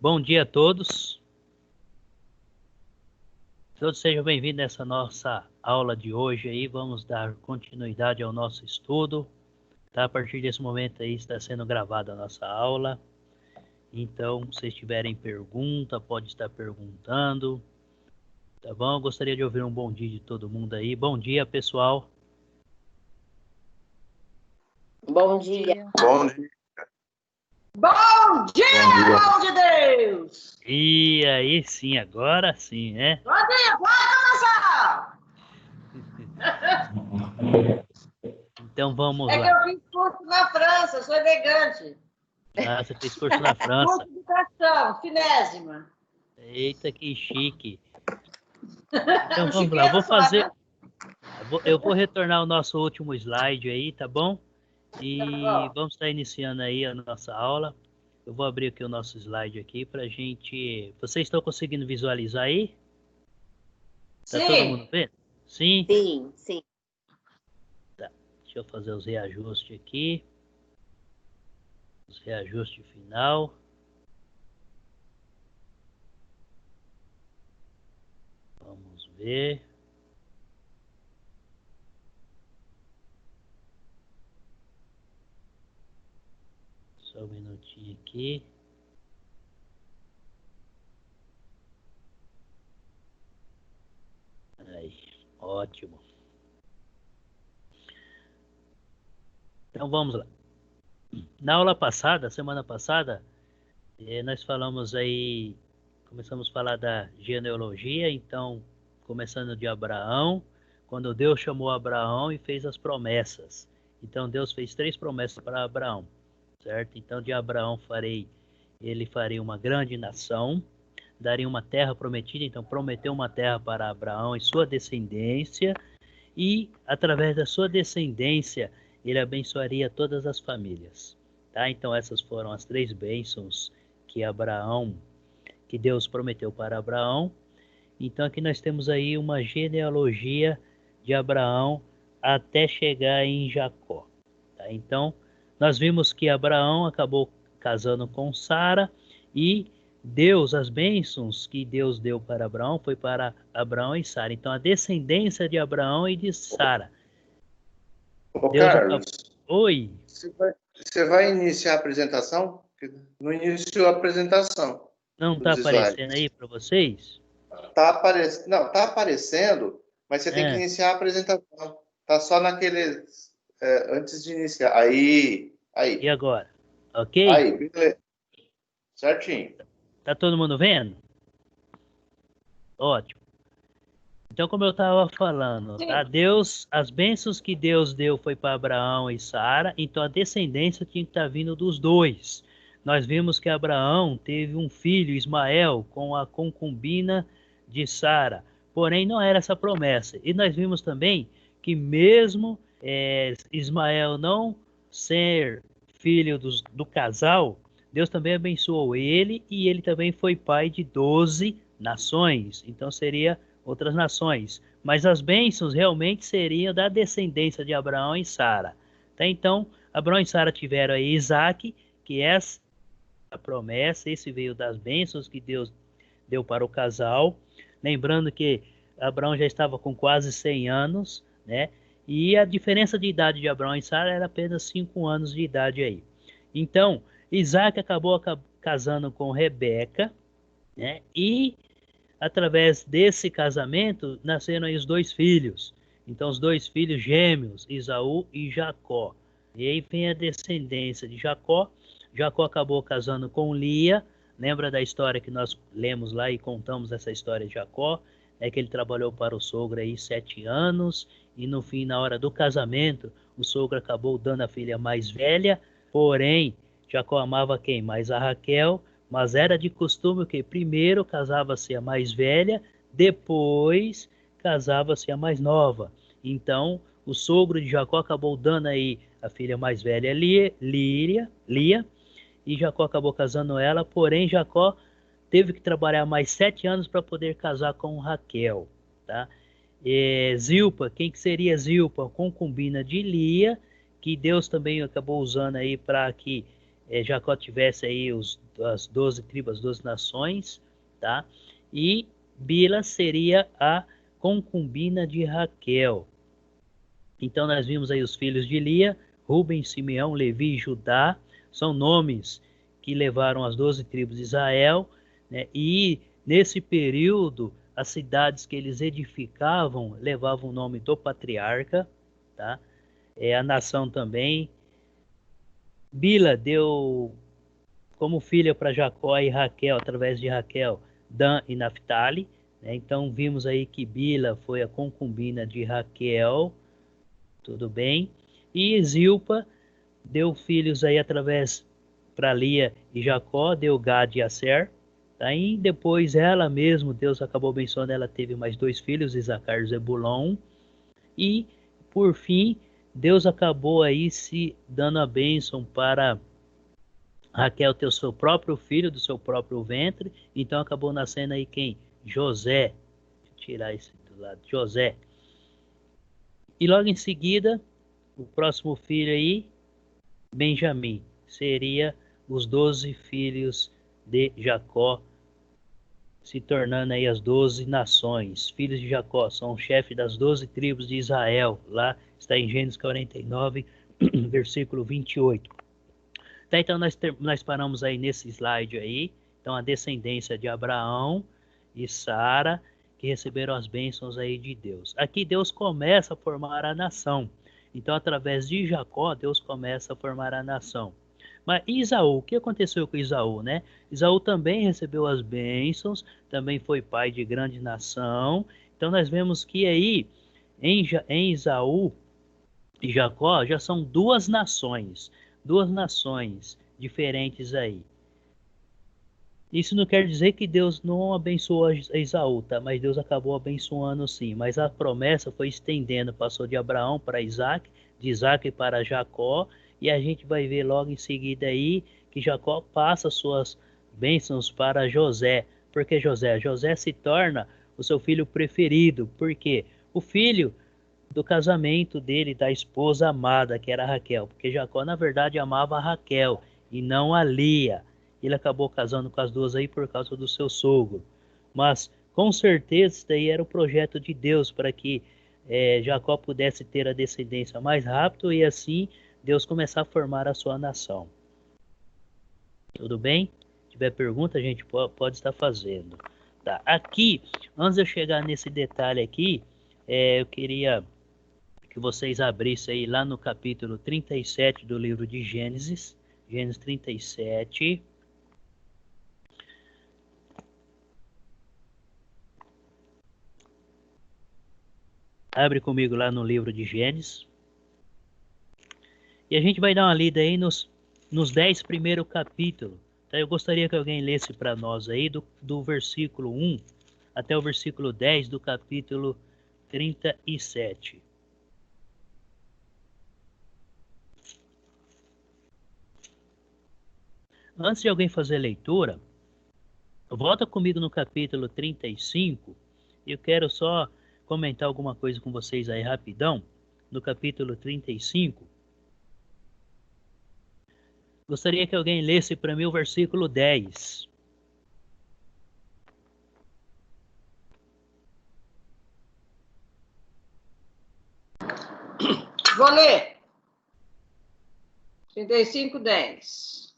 Bom dia a todos. Todos sejam bem-vindos nessa nossa aula de hoje aí. Vamos dar continuidade ao nosso estudo. Tá? A partir desse momento aí está sendo gravada a nossa aula. Então, se tiverem pergunta, pode estar perguntando. Tá bom? Eu gostaria de ouvir um bom dia de todo mundo aí. Bom dia, pessoal. Bom dia. Bom dia. Bom dia, povo de Deus! E aí sim, agora sim, né? Bom dia, pode começar! Então vamos É lá. que eu fiz curso na França, sou elegante. Ah, você fez curso na França. Curso de educação, finésima. Eita, que chique. Então vamos lá, vou fazer... Eu vou retornar ao nosso último slide aí, tá bom? E vamos estar iniciando aí a nossa aula. Eu vou abrir aqui o nosso slide aqui pra gente... Vocês estão conseguindo visualizar aí? Tá todo mundo vendo? Sim? Sim, sim. Tá. Deixa eu fazer os reajustes aqui. Os reajustes final. Vamos ver. Só um minutinho aqui. Aí, ótimo. Então vamos lá. Na aula passada, semana passada, nós falamos aí, começamos a falar da genealogia, então, começando de Abraão, quando Deus chamou Abraão e fez as promessas. Então Deus fez 3 promessas para Abraão, certo? Então de Abraão ele faria uma grande nação, daria uma terra prometida, então prometeu uma terra para Abraão e sua descendência, e através da sua descendência ele abençoaria todas as famílias. Tá? Então essas foram as 3 bênçãos que Deus prometeu para Abraão. Então aqui nós temos aí uma genealogia de Abraão até chegar em Jacó. Tá? Então nós vimos que Abraão acabou casando com Sara e Deus, as bênçãos que Deus deu para Abraão foi para Abraão e Sara. Então a descendência de Abraão e de Sara. Ô, Deus Carlos, Oi. Você vai iniciar a apresentação? Não iniciou a apresentação. Não está aparecendo aí para vocês? Não, tá aparecendo, mas você tem que iniciar a apresentação. Tá só naquele... antes de iniciar. Aí. E agora? Ok? Aí, beleza. Certinho. Tá todo mundo vendo? Ótimo. Então, como eu estava falando, tá? As bênçãos que Deus deu foi para Abraão e Sara, então a descendência tinha que estar vindo dos dois. Nós vimos que Abraão teve um filho, Ismael, com a concubina de Sara, porém não era essa promessa. E nós vimos também que mesmo Ismael não ser filho do casal, Deus também abençoou ele e ele também foi pai de 12 nações. Então seria outras nações, mas as bênçãos realmente seriam da descendência de Abraão e Sara. Tá? Então, Abraão e Sara tiveram aí Isaac, que é a promessa, esse veio das bênçãos que Deus deu para o casal. Lembrando que Abraão já estava com quase 100 anos, né? E a diferença de idade de Abraão e Sara era apenas 5 anos de idade aí. Então, Isaac acabou casando com Rebeca, né? E através desse casamento nasceram aí os 2 filhos. Então, os 2 filhos gêmeos, Esaú e Jacó. E aí vem a descendência de Jacó. Jacó acabou casando com Lia. Lembra da história que nós lemos lá e contamos essa história de Jacó? É que ele trabalhou para o sogro aí 7 anos. E no fim, na hora do casamento, o sogro acabou dando a filha mais velha. Porém, Jacó amava quem? Mais a Raquel. Mas era de costume que primeiro casava-se a mais velha, depois casava-se a mais nova. Então, o sogro de Jacó acabou dando aí a filha mais velha, Lia, e Jacó acabou casando ela, porém Jacó teve que trabalhar mais 7 anos para poder casar com Raquel. Tá? Zilpa, quem que seria Zilpa? Concubina de Lia, que Deus também acabou usando aí para que Jacó tivesse aí as 12 tribos, as 12 nações, tá? E Bila seria a concubina de Raquel. Então nós vimos aí os filhos de Lia, Ruben, Simeão, Levi e Judá, são nomes que levaram as 12 tribos de Israel, né? E nesse período, as cidades que eles edificavam levavam o nome do patriarca, tá? A nação também. Bila deu como filha para Jacó e Raquel, através de Raquel, Dan e Naphtali, né? Então vimos aí que Bila foi a concubina de Raquel, tudo bem? E Zilpa deu filhos aí através para Lia e Jacó, deu Gad e Aser. Aí depois ela mesmo, Deus acabou abençoando, ela teve mais 2 filhos, Isacar e Zebulon. E por fim, Deus acabou aí se dando a bênção para Raquel ter o seu próprio filho do seu próprio ventre. Então acabou nascendo aí quem? José. Deixa eu tirar esse do lado. José. E logo em seguida, o próximo filho aí, Benjamim. Seria os 12 filhos de Jacó, se tornando aí as 12 nações. Filhos de Jacó são o chefe das 12 tribos de Israel. Lá está em Gênesis 49, versículo 28. Tá, então nós paramos aí nesse slide aí. Então a descendência de Abraão e Sara, que receberam as bênçãos aí de Deus. Aqui Deus começa a formar a nação. Então através de Jacó, Deus começa a formar a nação. Mas Isaú, o que aconteceu com Isaú, né? Isaú também recebeu as bênçãos, também foi pai de grande nação. Então nós vemos que aí em Isaú e Jacó já são duas nações diferentes aí. Isso não quer dizer que Deus não abençoou Esaú, tá? Mas Deus acabou abençoando sim. Mas a promessa foi estendendo, passou de Abraão para Isaac, de Isaac para Jacó, e a gente vai ver logo em seguida aí que Jacó passa suas bênçãos para José. Por que José? José se torna o seu filho preferido. Por quê? O filho do casamento dele, da esposa amada, que era Raquel. Porque Jacó, na verdade, amava a Raquel e não a Lia. Ele acabou casando com as duas aí por causa do seu sogro. Mas, com certeza, isso daí era o projeto de Deus para que Jacó pudesse ter a descendência mais rápido e assim Deus começar a formar a sua nação. Tudo bem? Se tiver pergunta, a gente pode estar fazendo. Tá. Aqui, antes de eu chegar nesse detalhe aqui, eu queria que vocês abrissem aí lá no capítulo 37 do livro de Gênesis. Gênesis 37. Abre comigo lá no livro de Gênesis. E a gente vai dar uma lida aí nos 10 primeiros capítulos. Então, eu gostaria que alguém lesse para nós aí do versículo 1 até o versículo 10 do capítulo 37. Antes de alguém fazer a leitura, volta comigo no capítulo 35. Eu quero só comentar alguma coisa com vocês aí rapidão. No capítulo 35. Gostaria que alguém lesse para mim o versículo 10. Vou ler. 35:10.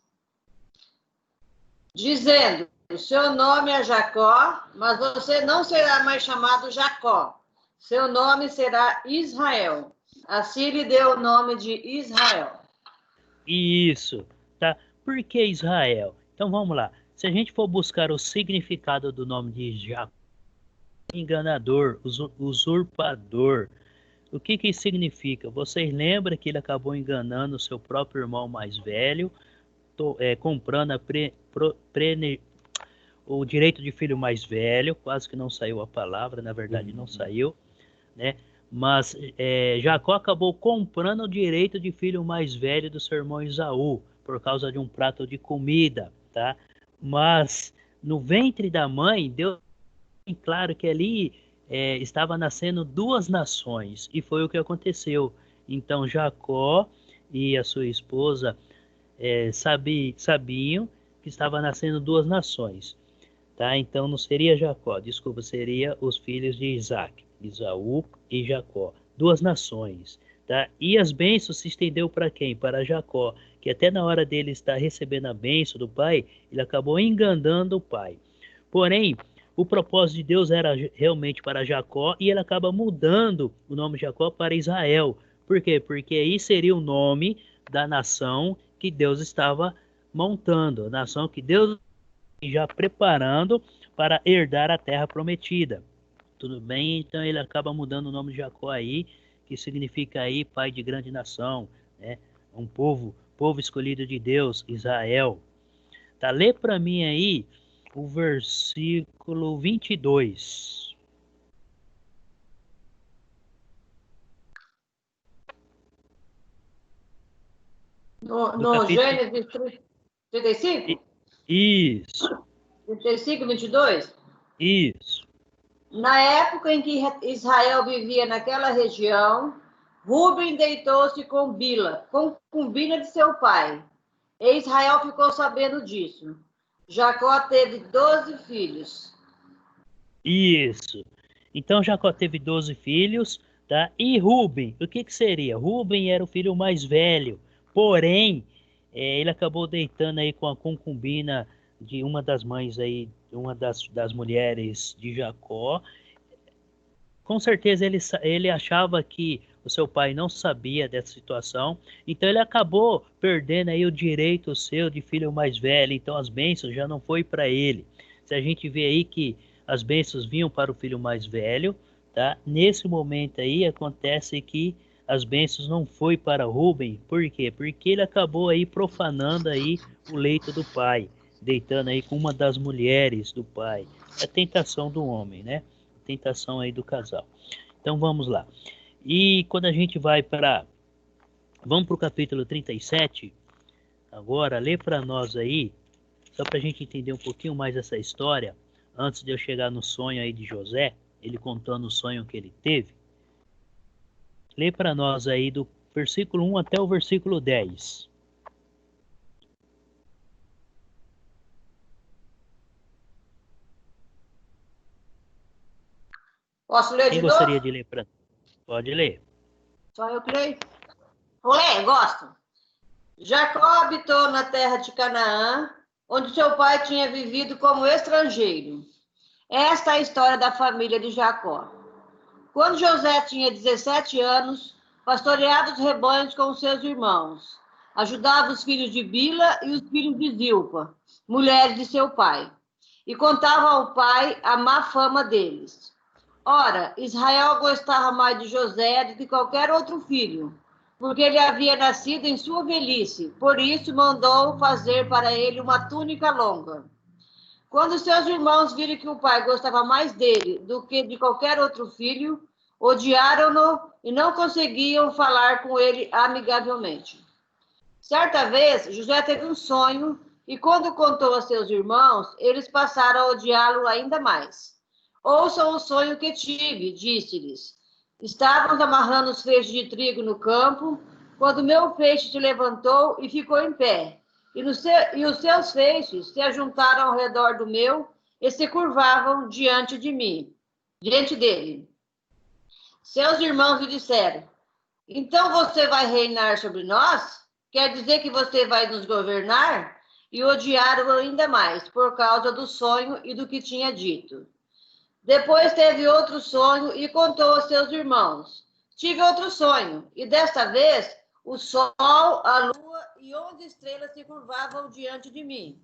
Dizendo: o seu nome é Jacó, mas você não será mais chamado Jacó. Seu nome será Israel. Assim lhe deu o nome de Israel. Isso, tá? Por que Israel? Então vamos lá. Se a gente for buscar o significado do nome de Jacó, enganador, usurpador, o que isso significa? Vocês lembram que ele acabou enganando o seu próprio irmão mais velho, comprando o direito de filho mais velho, quase que não saiu a palavra, na verdade não saiu, né? Mas Jacó acabou comprando o direito de filho mais velho do seu irmão Esaú, por causa de um prato de comida, tá? Mas no ventre da mãe, Deus tem claro que ali estava nascendo duas nações, e foi o que aconteceu. Então Jacó e a sua esposa sabiam que estava nascendo duas nações, tá? Então não seria Jacó, desculpa, seria os filhos de Isaac, Esaú e Jacó, duas nações, tá? E as bênçãos se estendeu para quem? Para Jacó, que até na hora dele estar recebendo a bênção do pai, ele acabou enganando o pai. Porém, o propósito de Deus era realmente para Jacó e ele acaba mudando o nome Jacó para Israel. Por quê? Porque aí seria o nome da nação que Deus estava montando, a nação que Deus já preparando para herdar a terra prometida. Tudo bem? Então ele acaba mudando o nome de Jacó aí, que significa aí pai de grande nação, né? Um povo escolhido de Deus, Israel. Tá? Lê para mim aí o versículo 22. No capítulo... Gênesis 35? Isso. 35, 22? Isso. Na época em que Israel vivia naquela região, Ruben deitou-se com Bila, concubina de seu pai. E Israel ficou sabendo disso. Jacó teve 12 filhos. Isso. Então Jacó teve 12 filhos, tá? E Ruben, o que seria? Ruben era o filho mais velho, porém, ele acabou deitando aí com a concubina de uma das mães aí, uma das mulheres de Jacó. Com certeza ele achava que o seu pai não sabia dessa situação, então ele acabou perdendo aí o direito seu de filho mais velho, então as bênçãos já não foi para ele. Se a gente vê aí que as bênçãos vinham para o filho mais velho, tá? Nesse momento aí acontece que as bênçãos não foi para Ruben, por quê? Porque ele acabou aí profanando aí o leito do pai, deitando aí com uma das mulheres do pai. É a tentação do homem, né? Tentação aí do casal. Então vamos lá. E quando a gente vai para... Vamos para o capítulo 37. Agora, lê para nós aí, só para a gente entender um pouquinho mais essa história, antes de eu chegar no sonho aí de José, ele contando o sonho que ele teve. Lê para nós aí do versículo 1 até o versículo 10. Posso ler Quem de gostaria novo? de ler para... Pode ler. Só eu creio. Vou ler, gosto. Jacó habitou na terra de Canaã, onde seu pai tinha vivido como estrangeiro. Esta é a história da família de Jacó. Quando José tinha 17 anos, pastoreava os rebanhos com seus irmãos. Ajudava os filhos de Bila e os filhos de Zilpa, mulheres de seu pai, e contava ao pai a má fama deles. Ora, Israel gostava mais de José do que qualquer outro filho, porque ele havia nascido em sua velhice, por isso mandou fazer para ele uma túnica longa. Quando seus irmãos viram que o pai gostava mais dele do que de qualquer outro filho, odiaram-no e não conseguiam falar com ele amigavelmente. Certa vez, José teve um sonho e, quando contou a seus irmãos, eles passaram a odiá-lo ainda mais. Ouçam o sonho que tive, disse-lhes. Estávamos amarrando os feixes de trigo no campo, quando meu feixe se levantou e ficou em pé. E os seus feixes se ajuntaram ao redor do meu e se curvavam diante de mim, diante dele. Seus irmãos lhe disseram: então você vai reinar sobre nós? Quer dizer que você vai nos governar? E odiaram ainda mais por causa do sonho e do que tinha dito. Depois teve outro sonho e contou aos seus irmãos. Tive outro sonho, e desta vez o sol, a lua e 11 estrelas se curvavam diante de mim.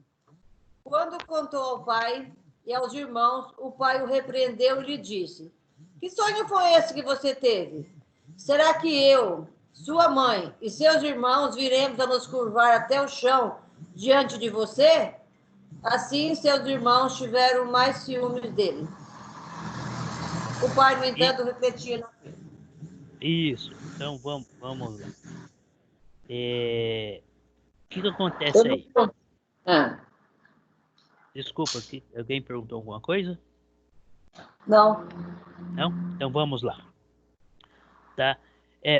Quando contou ao pai e aos irmãos, o pai o repreendeu e lhe disse: que sonho foi esse que você teve? Será que eu, sua mãe e seus irmãos viremos a nos curvar até o chão diante de você? Assim, seus irmãos tiveram mais ciúmes dele. O pai, no entanto, repetia naquilo. Isso. Então vamos lá. O que acontece aí? Desculpa, alguém perguntou alguma coisa? Não. Não? Então vamos lá. Tá?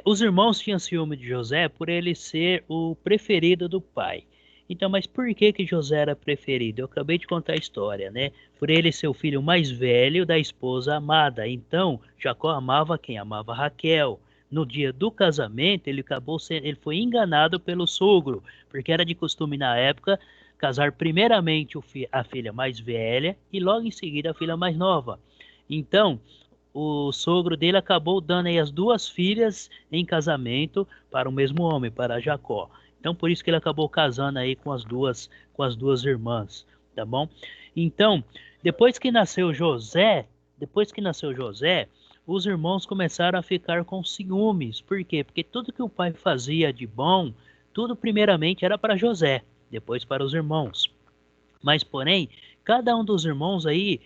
Os irmãos tinham ciúme de José por ele ser o preferido do pai. Então, mas por que José era preferido? Eu acabei de contar a história, né? Por ele ser o filho mais velho da esposa amada. Então, Jacó amava quem? Amava Raquel. No dia do casamento, ele foi enganado pelo sogro, porque era de costume na época casar primeiramente a filha mais velha e logo em seguida a filha mais nova. Então, o sogro dele acabou dando aí as duas filhas em casamento para o mesmo homem, para Jacó. Então, por isso que ele acabou casando aí com as duas irmãs, tá bom? Então, depois que nasceu José, os irmãos começaram a ficar com ciúmes. Por quê? Porque tudo que o pai fazia de bom, tudo primeiramente era para José, depois para os irmãos. Mas, porém, cada um dos irmãos aí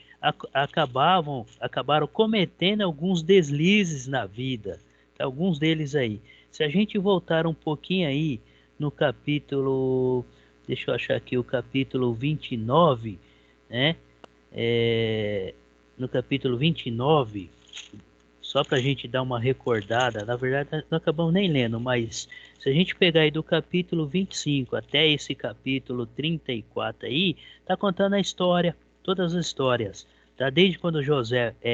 acabaram cometendo alguns deslizes na vida. Alguns deles aí. Se a gente voltar um pouquinho aí no capítulo, deixa eu achar aqui o capítulo 29, né? No capítulo 29, só para a gente dar uma recordada, na verdade não acabamos nem lendo, mas se a gente pegar aí do capítulo 25 até esse capítulo 34 aí, tá contando a história, todas as histórias, tá? Desde quando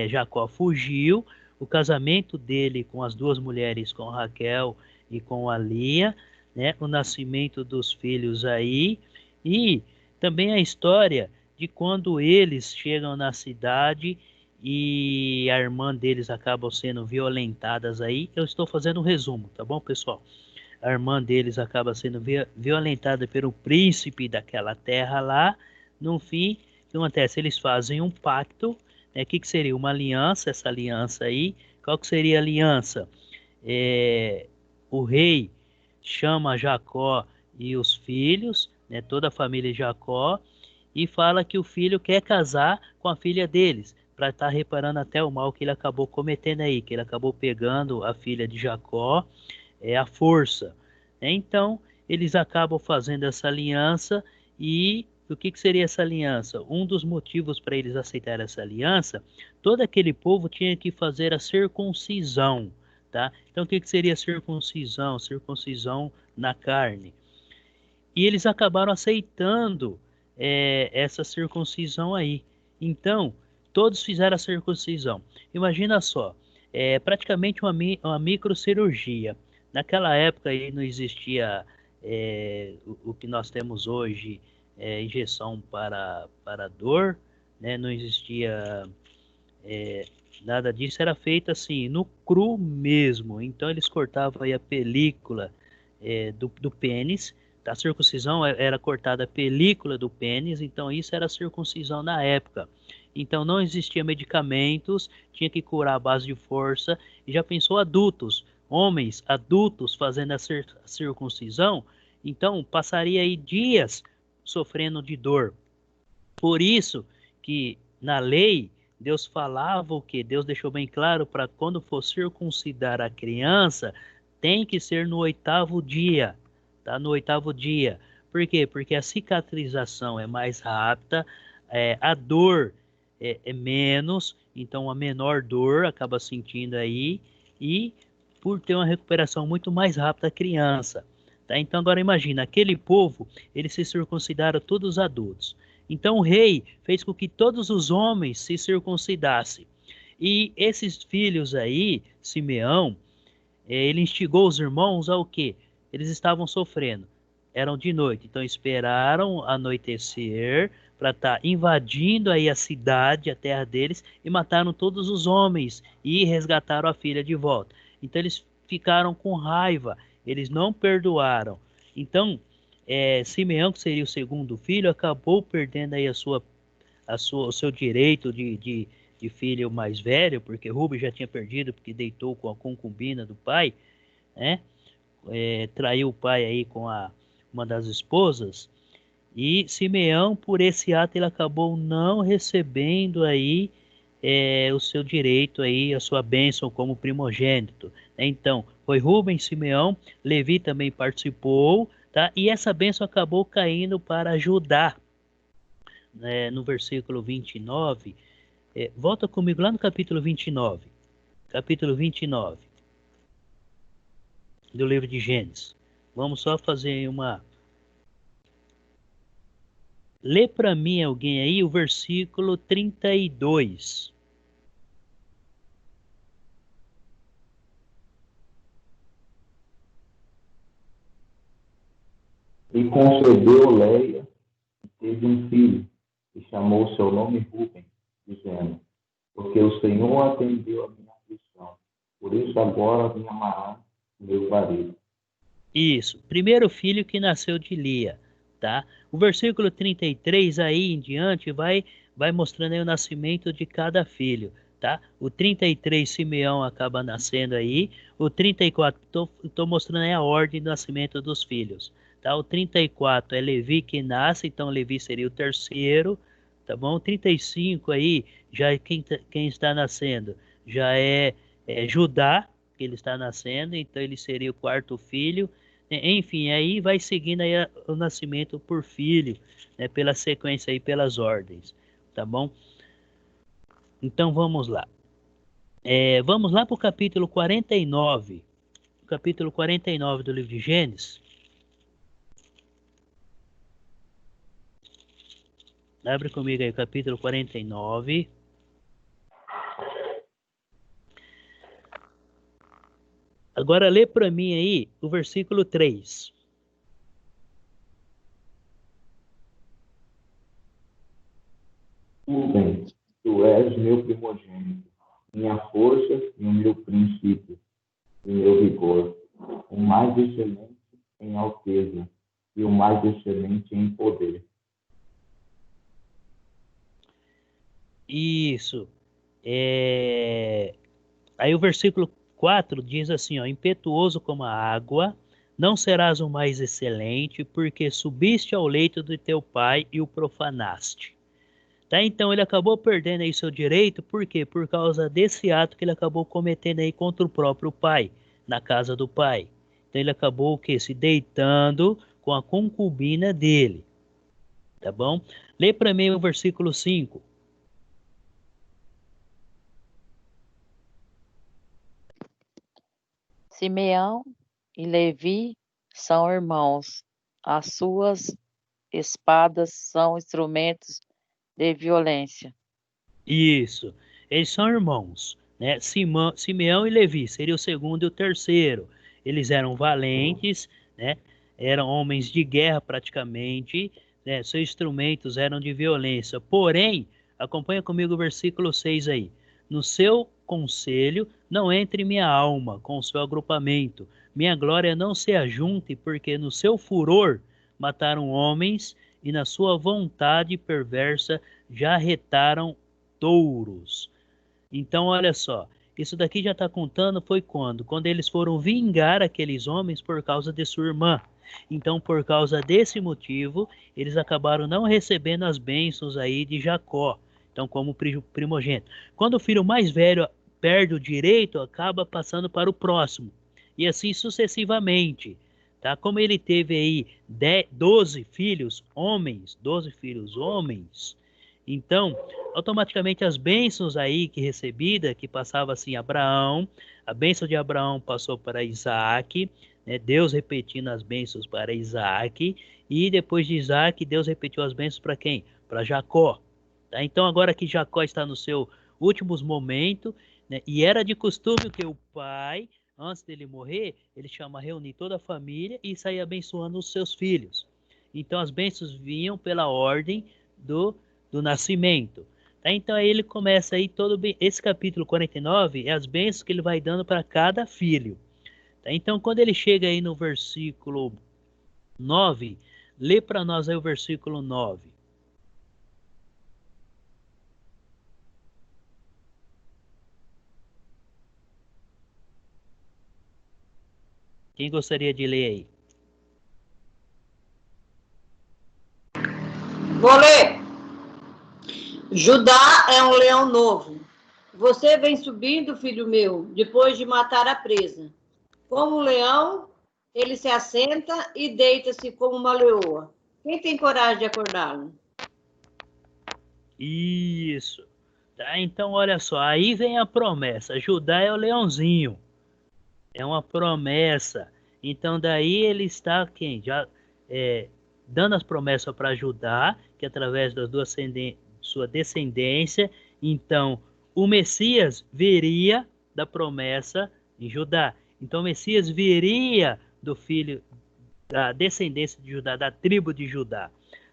Jacó fugiu, o casamento dele com as duas mulheres, com Raquel e com a Lia, né? O nascimento dos filhos aí, e também a história de quando eles chegam na cidade e a irmã deles acabam sendo violentadas aí. Eu estou fazendo um resumo, tá bom, pessoal? A irmã deles acaba sendo violentada pelo príncipe daquela terra lá. No fim, o que acontece? Eles fazem um pacto, né? O que seria uma aliança? Essa aliança aí, qual que seria a aliança? O rei chama Jacó e os filhos, né? Toda a família de Jacó, e fala que o filho quer casar com a filha deles, para estar reparando até o mal que ele acabou cometendo aí, que ele acabou pegando a filha de Jacó à força. Então, eles acabam fazendo essa aliança, e o que seria essa aliança? Um dos motivos para eles aceitarem essa aliança, todo aquele povo tinha que fazer a circuncisão, tá? Então, o que seria a circuncisão? Circuncisão na carne. E eles acabaram aceitando essa circuncisão aí. Então, todos fizeram a circuncisão. Imagina só, praticamente uma microcirurgia. Naquela época aí não existia o que nós temos hoje, injeção para dor, né? Não existia nada disso, era feito assim, no cru mesmo. Então eles cortavam aí a película do pênis. A circuncisão era cortada a película do pênis, então isso era a circuncisão na época. Então não existia medicamentos, tinha que curar à base de força. E já pensou adultos, homens adultos fazendo a circuncisão? Então passaria aí dias sofrendo de dor. Por isso que na lei Deus falava o que? Deus deixou bem claro para quando for circuncidar a criança, tem que ser no 8º dia, tá? No 8º dia. Por quê? Porque a cicatrização é mais rápida, a dor é menos, então a menor dor acaba sentindo aí, e por ter uma recuperação muito mais rápida a criança, tá? Então agora imagina, aquele povo, eles se circuncidaram todos adultos. Então o rei fez com que todos os homens se circuncidassem. E esses filhos aí, Simeão, ele instigou os irmãos ao quê? Eles estavam sofrendo. Eram de noite, então esperaram anoitecer para estar invadindo aí a cidade, a terra deles, e mataram todos os homens e resgataram a filha de volta. Então eles ficaram com raiva, eles não perdoaram. Então, Simeão, que seria o segundo filho, acabou perdendo aí o seu direito de filho mais velho, porque Rubem já tinha perdido, porque deitou com a concubina do pai, né? Traiu o pai aí com uma das esposas. E Simeão, por esse ato, ele acabou não recebendo aí o seu direito aí, a sua bênção como primogênito. Então, foi Rubem, Simeão, Levi também participou, tá? E essa bênção acabou caindo para Judá, no versículo 29. Volta comigo lá no capítulo 29. Capítulo 29. do livro de Gênesis. Vamos só fazer uma... Lê para mim alguém aí o versículo 32. E concebeu Leia e teve um filho, e chamou seu nome Rúben, dizendo: porque o Senhor atendeu a minha aflição, por isso agora me amará meu marido. Isso, primeiro filho que nasceu de Lia, tá? O versículo 33 aí em diante vai mostrando aí o nascimento de cada filho, tá? O 33 Simeão acaba nascendo aí, o 34 tô mostrando aí a ordem do nascimento dos filhos, tá? O 34 é Levi que nasce, então Levi seria o terceiro, tá bom? O 35 aí já é quem está nascendo, já é Judá, que ele está nascendo, então ele seria o quarto filho. Enfim, aí vai seguindo aí o nascimento por filho, né, pela sequência aí, pelas ordens, tá bom? Então vamos lá. Vamos lá para o capítulo 49. O capítulo 49 do livro de Gênesis. Abre comigo aí o capítulo 49. Agora lê para mim aí o versículo 3. Rúben, tu és meu primogênito, minha força e o meu princípio, e meu vigor, o mais excelente em alteza e o mais excelente em poder. Isso. Aí o versículo 4 diz assim, ó, impetuoso como a água, não serás o mais excelente, porque subiste ao leito de teu pai e o profanaste. Tá? Então ele acabou perdendo aí seu direito, por quê? Por causa desse ato que ele acabou cometendo aí contra o próprio pai, na casa do pai. Então ele acabou o quê? Se deitando com a concubina dele. Tá bom? Lê para mim o versículo 5. Simeão e Levi são irmãos. As suas espadas são instrumentos de violência. Isso. Eles são irmãos, né? Simeão e Levi seria o segundo e o terceiro. Eles eram valentes, né? Eram homens de guerra praticamente, né? Seus instrumentos eram de violência. Porém, acompanha comigo o versículo 6 aí. No seu conselho não entre minha alma com o seu agrupamento. Minha glória não se ajunte, porque no seu furor mataram homens e na sua vontade perversa já retaram touros. Então, olha só, isso daqui já está contando foi quando? Quando eles foram vingar aqueles homens por causa de sua irmã. Então, por causa desse motivo, eles acabaram não recebendo as bênçãos aí de Jacó, então como primogênito. Quando o filho mais velho perde o direito, acaba passando para o próximo, e assim sucessivamente. Tá? Como ele teve aí 12 filhos homens, então, automaticamente as bênçãos aí que recebida, que passava assim Abraão, a bênção de Abraão passou para Isaac, né? Deus repetindo as bênçãos para Isaac, e depois de Isaac, Deus repetiu as bênçãos para quem? Para Jacó. Tá? Então, agora que Jacó está no seu últimos momentos, né? E era de costume que o pai, antes dele morrer, ele chama reunir toda a família e sair abençoando os seus filhos. Então, as bênçãos vinham pela ordem do nascimento. Tá? Então aí ele começa aí esse capítulo 49 é as bênçãos que ele vai dando para cada filho. Tá? Então quando ele chega aí no versículo 9, lê para nós aí o versículo 9. Quem gostaria de ler aí? Vou ler. Judá é um leão novo. Você vem subindo, filho meu, depois de matar a presa. Como um leão, ele se assenta e deita-se como uma leoa. Quem tem coragem de acordá-lo? Isso. Tá? Então olha só, aí vem a promessa. Judá é o leãozinho. É uma promessa. Então daí ele está quem? Já dando as promessas para Judá, que através das sua descendência, então o Messias viria da promessa em Judá. Então o Messias viria do filho da descendência de Judá, da tribo de Judá.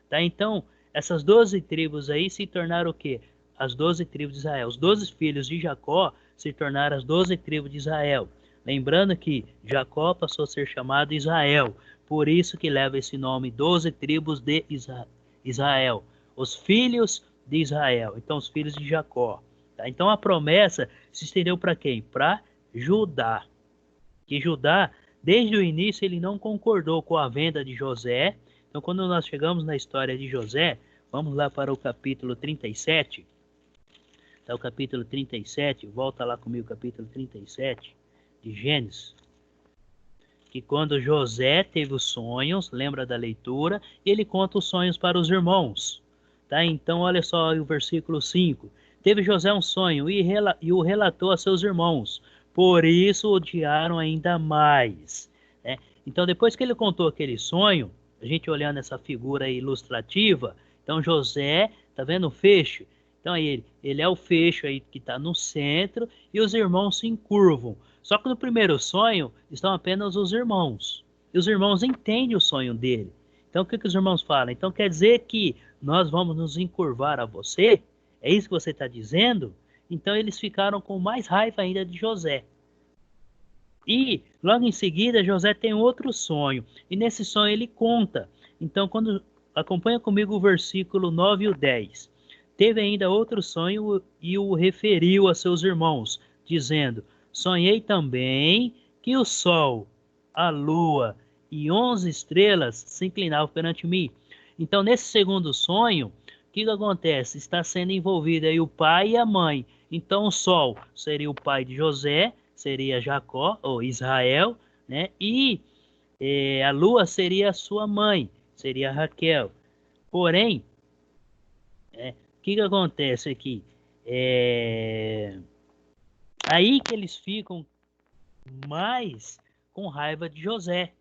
Tá? Então, essas 12 tribos aí se tornaram o quê? As 12 tribos de Israel. Os 12 filhos de Jacó se tornaram as 12 tribos de Israel. Lembrando que Jacó passou a ser chamado Israel, por isso que leva esse nome, 12 tribos de Israel. Os filhos de Israel, então os filhos de Jacó. Tá? Então a promessa se estendeu para quem? Para Judá. Que Judá, desde o início, ele não concordou com a venda de José. Então quando nós chegamos na história de José, vamos lá para o capítulo 37. Tá, o capítulo 37, volta lá comigo, capítulo 37 de Gênesis. Que quando José teve os sonhos, lembra da leitura, ele conta os sonhos para os irmãos. Tá? Então olha só o versículo 5. Teve José um sonho e o relatou a seus irmãos. Por isso o odiaram ainda mais. Né? Então depois que ele contou aquele sonho, a gente olhando essa figura ilustrativa, então José, tá vendo o feixe? Então ele é o feixe aí que está no centro e os irmãos se encurvam. Só que no primeiro sonho estão apenas os irmãos. E os irmãos entendem o sonho dele. Então o que os irmãos falam? Então quer dizer que nós vamos nos encurvar a você? É isso que você está dizendo? Então eles ficaram com mais raiva ainda de José. E logo em seguida José tem outro sonho. E nesse sonho ele conta. Então acompanha comigo o versículo 9 e o 10. Teve ainda outro sonho e o referiu a seus irmãos, dizendo: sonhei também que o sol, a lua e 11 estrelas se inclinavam perante mim. Então, nesse segundo sonho, o que acontece? Está sendo envolvido aí o pai e a mãe. Então, o sol seria o pai de José, seria Jacó, ou Israel, né? E a lua seria a sua mãe, seria Raquel. Porém, o que acontece aqui? Aí que eles ficam mais com raiva de José.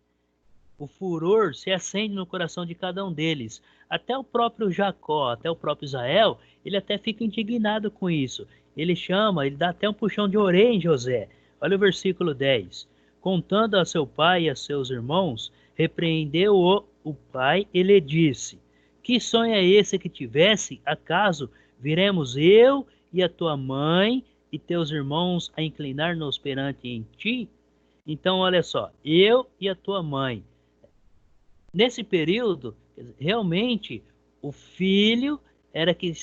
O furor se acende no coração de cada um deles. Até o próprio Jacó, até o próprio Israel, ele até fica indignado com isso. Ele dá até um puxão de orelha em José. Olha o versículo 10. Contando a seu pai e a seus irmãos, repreendeu o pai e lhe disse: que sonho é esse que tivesse? Acaso viremos eu e a tua mãe e teus irmãos a inclinar-nos perante em ti? Então, olha só, eu e a tua mãe. Nesse período, realmente, o filho era que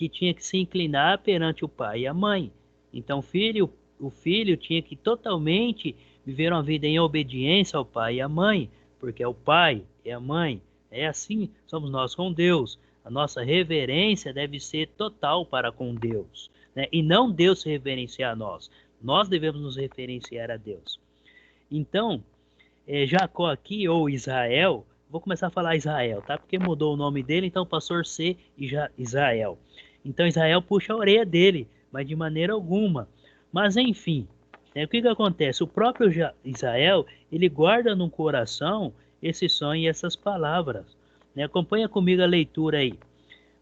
tinha que se inclinar perante o pai e a mãe. Então, o filho tinha que totalmente viver uma vida em obediência ao pai e à mãe, porque é o pai e a mãe. É assim, somos nós com Deus. A nossa reverência deve ser total para com Deus, né? E não Deus se reverenciar a nós. Nós devemos nos referenciar a Deus. Então, Jacó aqui, ou Israel, vou começar a falar Israel, tá? Porque mudou o nome dele, então passou a ser Israel. Então Israel puxa a orelha dele, mas de maneira alguma. Mas enfim, o que acontece? O próprio Israel, ele guarda no coração esse sonho e essas palavras. Acompanha comigo a leitura aí.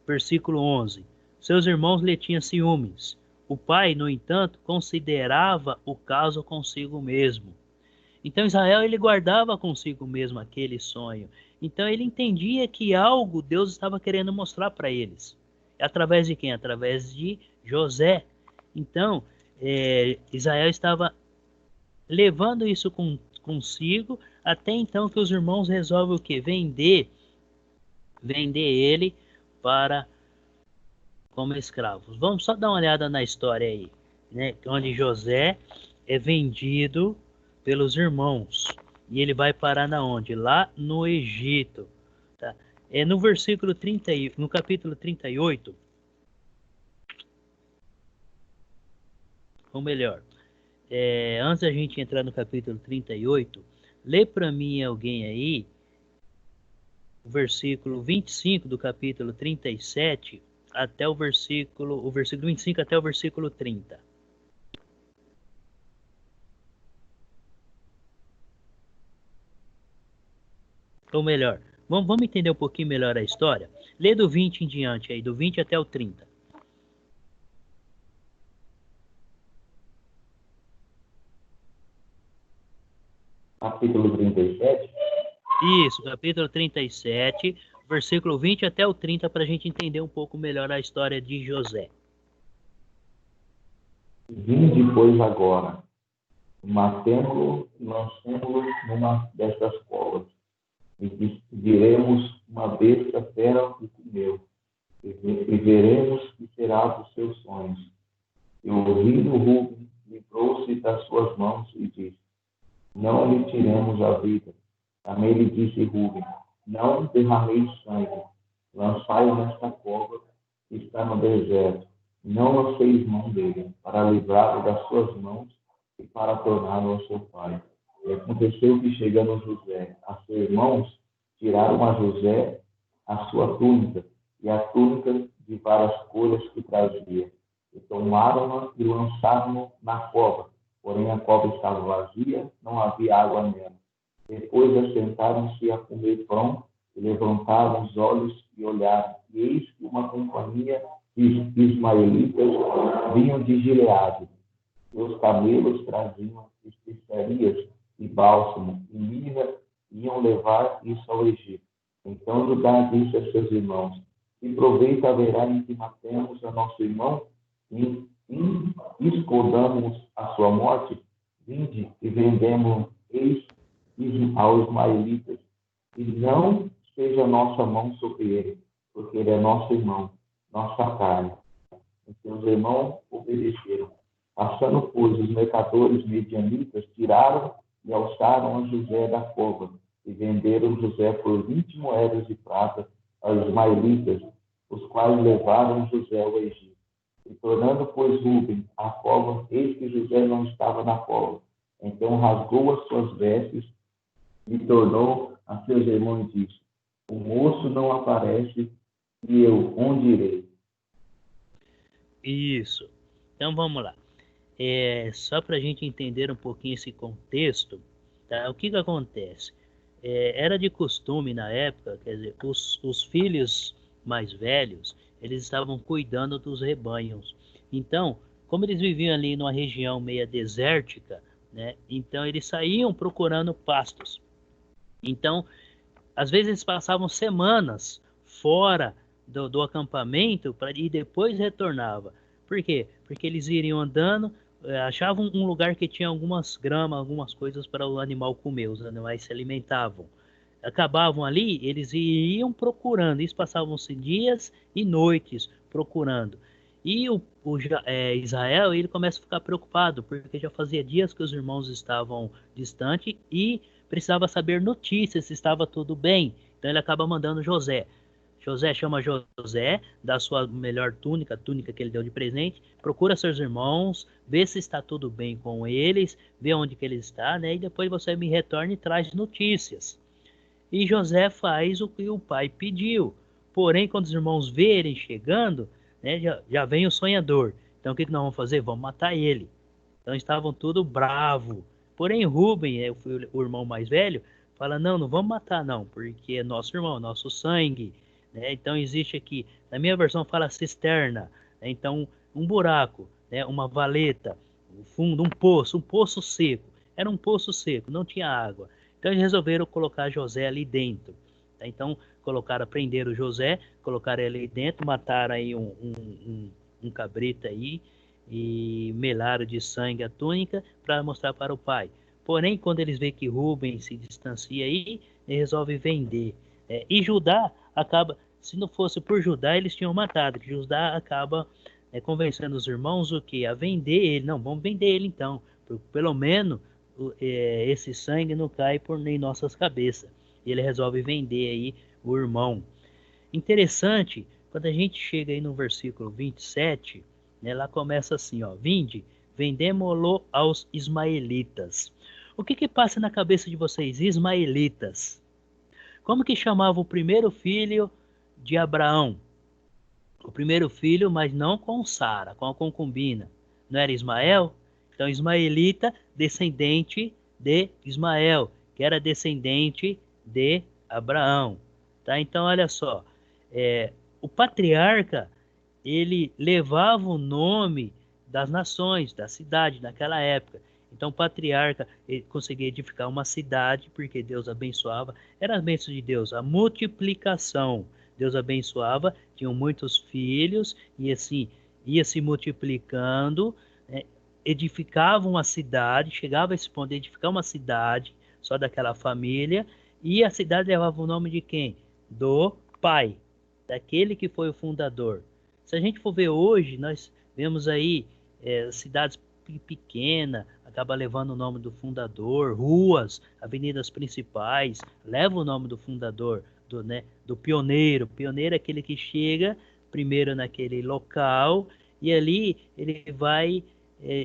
Versículo 11. Seus irmãos lhe tinham ciúmes. O pai, no entanto, considerava o caso consigo mesmo. Então Israel, ele guardava consigo mesmo aquele sonho. Então ele entendia que algo Deus estava querendo mostrar para eles. Através de quem? Através de José. Então, Israel estava levando isso consigo, até então que os irmãos resolvem o quê? Vender ele como escravos. Vamos só dar uma olhada na história aí, né? Onde José é vendido pelos irmãos. E ele vai parar na onde? Lá no Egito. Tá? No versículo 30, no capítulo 38, ou melhor, antes da gente entrar no capítulo 38, lê para mim alguém aí o versículo 25 do capítulo 37 até o versículo 25 até o versículo 30. . . Ou melhor, vamos entender um pouquinho melhor a história? Lê do 20 em diante aí, do 20 até o 30. Capítulo 37. Isso, capítulo 37, versículo 20 até o 30, para a gente entender um pouco melhor a história de José. Vinde, pois, agora, matemo-lo e lancemo-lo numa destas covas, e viremos uma besta fera o comeu, e veremos que será dos seus sonhos. E ouvindo Rubem, livrou-se das suas mãos e disse: não lhe tiremos a vida. Também lhe disse Rubem: não derrameis sangue, lançai-o nesta cova que está no deserto. Não lanceis mão dele, para livrá-lo das suas mãos e para torná-lo ao seu pai. E aconteceu que, chegando José a seus irmãos, tiraram a José a sua túnica e a túnica de várias cores que trazia. E tomaram-na e lançaram-no na cova. Porém, a cova estava vazia, não havia água nela. Depois assentaram-se a comer pão e levantaram os olhos e olharam. E eis que uma companhia de ismaelitas vinham de Gileade. Seus camelos traziam especiarias e bálsamo, e mirra iam levar isso ao Egito. Então Judá disse a seus irmãos: que proveito haverá em que matemos a nosso irmão e escondamos a sua morte? Vinde e vendemos aos ismaelitas, e não seja nossa mão sobre ele, porque ele é nosso irmão, nossa carne. E seus irmãos obedeceram. Passando, pois, os mercadores medianitas, tiraram e alçaram a José da cova, e venderam José por 20 moedas de prata aos ismaelitas, os quais levaram José ao Egito. E tornando, pois, Rubem à cova, eis que José não estava na cova. Então rasgou as suas vestes e tornou a seus irmãos e disse: o moço não aparece, e eu onde irei? Isso. Então vamos lá. Só para a gente entender um pouquinho esse contexto, tá? O que acontece? Era de costume na época, quer dizer, os filhos mais velhos, eles estavam cuidando dos rebanhos. Então, como eles viviam ali numa região meia desértica, né? Então eles saíam procurando pastos. Então, às vezes eles passavam semanas fora do acampamento e depois retornava. Por quê? Porque eles iriam andando, achavam um lugar que tinha algumas gramas, algumas coisas para o animal comer, os animais se alimentavam. Acabavam ali, eles iam procurando, isso passavam-se dias e noites procurando. E Israel, ele começa a ficar preocupado, porque já fazia dias que os irmãos estavam distantes e precisava saber notícias se estava tudo bem. Então ele acaba mandando José. José chama José, dá sua melhor túnica, a túnica que ele deu de presente, procura seus irmãos, vê se está tudo bem com eles, vê onde que ele está, né? E depois você me retorna e traz notícias. E José faz o que o pai pediu. Porém, quando os irmãos verem chegando, né, já vem o sonhador. Então o que nós vamos fazer? Vamos matar ele. Então estavam tudo bravo. Porém, Rubem, o irmão mais velho, fala: não vamos matar não, porque é nosso irmão, nosso sangue. Né? Então existe aqui, na minha versão fala cisterna, né? Então um buraco, né? Uma valeta, um fundo, um poço seco. Era um poço seco, não tinha água. Então eles resolveram colocar José ali dentro. Tá? Então prenderam José, colocaram ele ali dentro, mataram aí um cabrito aí, e melaram de sangue a túnica para mostrar para o pai. Porém, quando eles veem que Rubem se distancia aí, ele resolve vender. E Judá acaba, se não fosse por Judá, eles tinham matado. Que Judá acaba convencendo os irmãos o que? A vender ele. Não, vamos vender ele então. Pelo menos esse sangue não cai por nem nossas cabeças. E ele resolve vender aí o irmão. Interessante, quando a gente chega aí no versículo 27, né, lá começa assim, ó: vinde, vendemo-lo aos ismaelitas. O que passa na cabeça de vocês, ismaelitas? Como que chamava o primeiro filho de Abraão? O primeiro filho, mas não com Sara, com a concubina. Não era Ismael? Então, ismaelita, descendente de Ismael, que era descendente de Abraão. Tá? Então, olha só, o patriarca, ele levava o nome das nações, da cidade naquela época. Então, o patriarca ele conseguia edificar uma cidade, porque Deus abençoava. Era a bênção de Deus, a multiplicação. Deus abençoava, tinham muitos filhos, e assim, ia se multiplicando, né? Edificavam uma cidade, chegava a esse ponto de edificar uma cidade, só daquela família, e a cidade levava o nome de quem? Do pai, daquele que foi o fundador. Se a gente for ver hoje, nós vemos aí cidades pequenas, acaba levando o nome do fundador, ruas, avenidas principais, leva o nome do fundador, do pioneiro. O pioneiro é aquele que chega primeiro naquele local e ali ele vai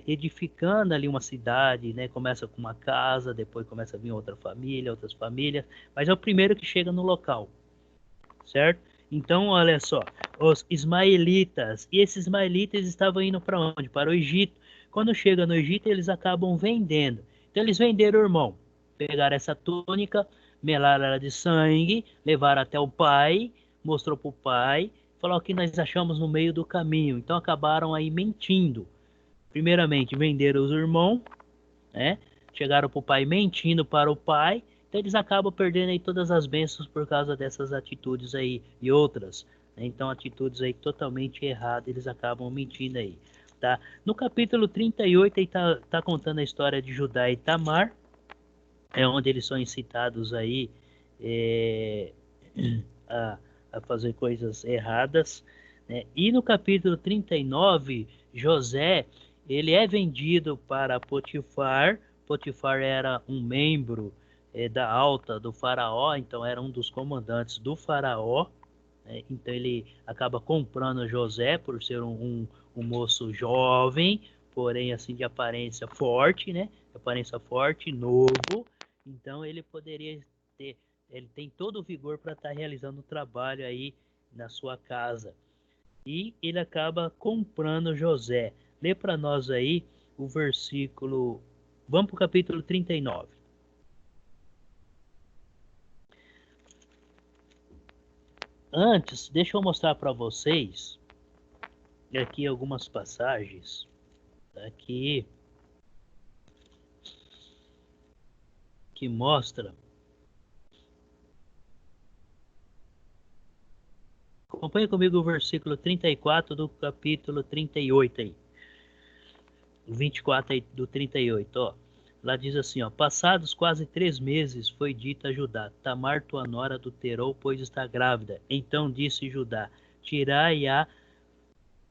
edificando ali uma cidade, né? Começa com uma casa, depois começa a vir outra família, outras famílias, mas é o primeiro que chega no local, certo? Então, olha só, os ismaelitas, e esses ismaelitas estavam indo para onde? Para o Egito. Quando chega no Egito, eles acabam vendendo. Então, eles venderam o irmão, pegaram essa túnica, melaram ela de sangue, levaram até o pai, mostrou para o pai, falou que nós achamos no meio do caminho. Então, acabaram aí mentindo. Primeiramente, venderam os irmãos, né? Chegaram para o pai mentindo para o pai. Então eles acabam perdendo aí todas as bênçãos por causa dessas atitudes aí e outras, né? Então atitudes aí totalmente erradas, eles acabam mentindo aí, tá? No capítulo 38 aí tá contando a história de Judá e Tamar, é onde eles são incitados aí a fazer coisas erradas, né? E no capítulo 39, José, ele é vendido para Potifar. Potifar era um membro da alta do faraó, então era um dos comandantes do faraó, né? Então ele acaba comprando José por ser um moço jovem, porém assim de aparência forte, né? Aparência forte, novo. Então ele poderia ter, ele tem todo o vigor para estar realizando o trabalho aí na sua casa. E ele acaba comprando José. Lê para nós aí o versículo. Vamos para o capítulo 39. Antes, deixa eu mostrar para vocês aqui algumas passagens aqui que mostra. Acompanhe comigo o versículo 34 do capítulo 38 aí. O 24 aí do 38, ó. Lá diz assim, ó: passados quase 3 meses, foi dito a Judá: Tamar, tua nora, adulterou, pois está grávida. Então disse Judá: tirai-a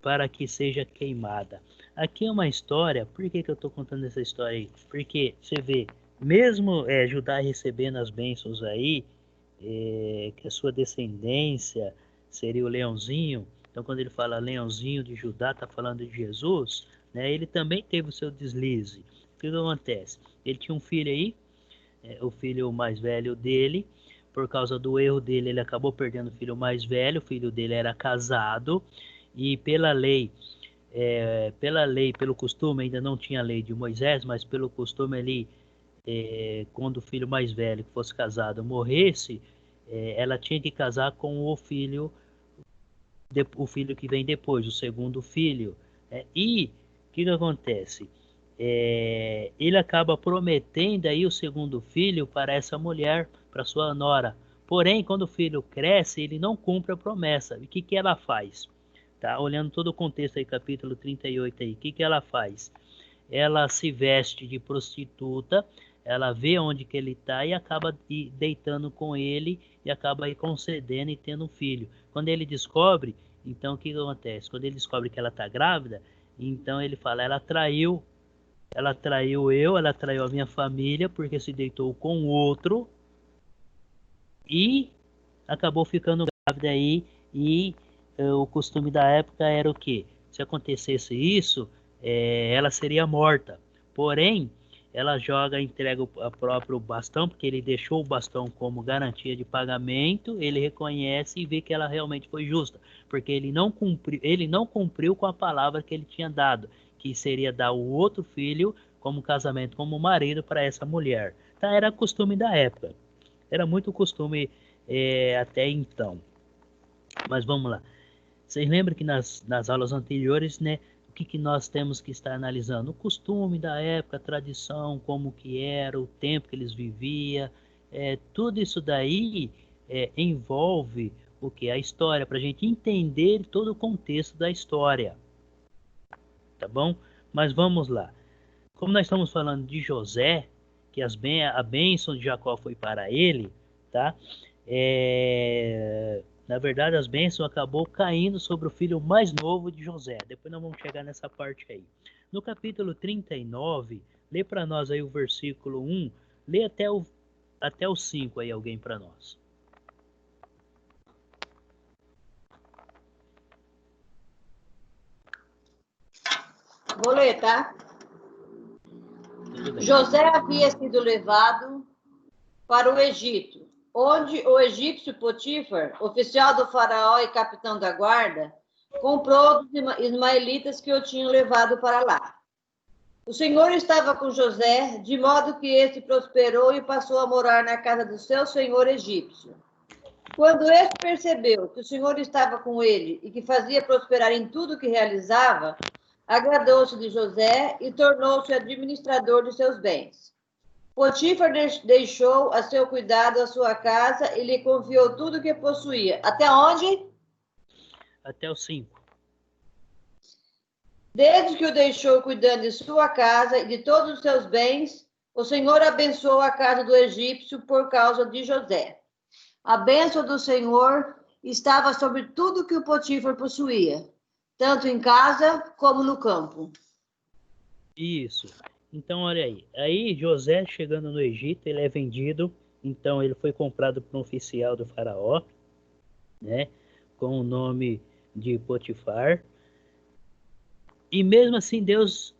para que seja queimada. Aqui é uma história. Por que eu estou contando essa história aí? Porque você vê, mesmo Judá recebendo as bênçãos aí, que a sua descendência seria o leãozinho. Então, quando ele fala leãozinho de Judá, está falando de Jesus, né? Ele também teve o seu deslize. O que acontece? Ele tinha um filho aí, o filho mais velho dele. Por causa do erro dele, ele acabou perdendo o filho mais velho. O filho dele era casado e pela lei, pelo costume, ainda não tinha a lei de Moisés, mas pelo costume ali, quando o filho mais velho que fosse casado morresse, ela tinha que casar com o filho que vem depois, o segundo filho. E o que acontece? Ele acaba prometendo aí o segundo filho para essa mulher, para sua nora. Porém, quando o filho cresce, ele não cumpre a promessa. E o que ela faz? Tá? Olhando todo o contexto aí, capítulo 38 aí, o que ela faz? Ela se veste de prostituta, ela vê onde que ele está e acaba deitando com ele e acaba aí concedendo e tendo um filho. Quando ele descobre, então o que acontece? Quando ele descobre que ela está grávida, então ele fala: ela traiu eu, ela traiu a minha família porque se deitou com outro e acabou ficando grávida aí. E o costume da época era o quê? Se acontecesse isso, ela seria morta. Porém, ela entrega o próprio bastão, porque ele deixou o bastão como garantia de pagamento. Ele reconhece e vê que ela realmente foi justa, porque ele não cumpriu com a palavra que ele tinha dado, que seria dar o outro filho como casamento, como marido para essa mulher. Tá? Era costume da época. Era muito costume até então. Mas vamos lá. Vocês lembram que nas aulas anteriores, né, o que nós temos que estar analisando? O costume da época, a tradição, como que era, o tempo que eles viviam, tudo isso daí envolve o que? A história, para a gente entender todo o contexto da história. Tá bom? Mas vamos lá. Como nós estamos falando de José, que a bênção de Jacó foi para ele, tá? Na verdade, as bênçãos acabou caindo sobre o filho mais novo de José. Depois nós vamos chegar nessa parte aí. No capítulo 39, lê para nós aí o versículo 1, lê até o 5 aí alguém para nós. Vou ler, tá? José havia sido levado para o Egito, onde o egípcio Potifar, oficial do faraó e capitão da guarda, comprou dos ismaelitas que o tinham levado para lá. O Senhor estava com José, de modo que este prosperou e passou a morar na casa do seu senhor egípcio. Quando este percebeu que o Senhor estava com ele e que fazia prosperar em tudo que realizava, agradou-se de José e tornou-se administrador de seus bens. Potifar deixou a seu cuidado a sua casa e lhe confiou tudo o que possuía. Até onde? Até o 5. Desde que o deixou cuidando de sua casa e de todos os seus bens, o Senhor abençoou a casa do egípcio por causa de José. A bênção do Senhor estava sobre tudo que o Potifar possuía, tanto em casa como no campo. Isso. Então, olha aí. Aí, José, chegando no Egito, ele é vendido. Então, ele foi comprado por um oficial do faraó, né? Com o nome de Potifar. E mesmo assim, Deus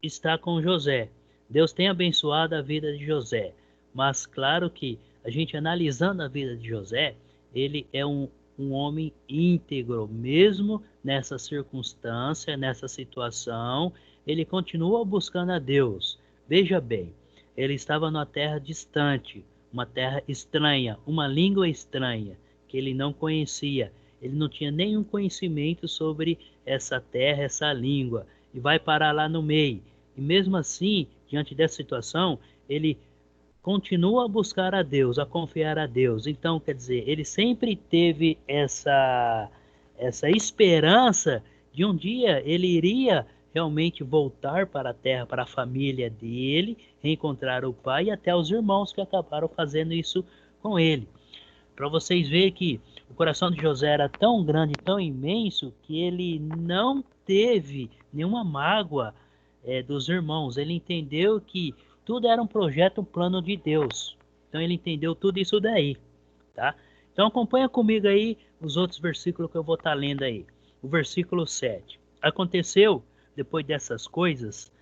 está com José. Deus tem abençoado a vida de José. Mas, claro que a gente analisando a vida de José, ele é um homem íntegro, mesmo nessa circunstância, nessa situação, ele continua buscando a Deus. Veja bem, ele estava numa terra distante, uma terra estranha, uma língua estranha, que ele não conhecia. Ele não tinha nenhum conhecimento sobre essa terra, essa língua, e vai parar lá no meio. E mesmo assim, diante dessa situação, ele continua a buscar a Deus, a confiar a Deus. Então, quer dizer, ele sempre teve essa esperança de um dia ele iria realmente voltar para a terra, para a família dele, reencontrar o pai e até os irmãos que acabaram fazendo isso com ele. Para vocês verem que o coração de José era tão grande, tão imenso, que ele não teve nenhuma mágoa dos irmãos. Ele entendeu que tudo era um projeto, um plano de Deus. Então ele entendeu tudo isso daí, tá? Então acompanha comigo aí os outros versículos que eu vou estar lendo aí. O versículo 7. Aconteceu, depois dessas coisas,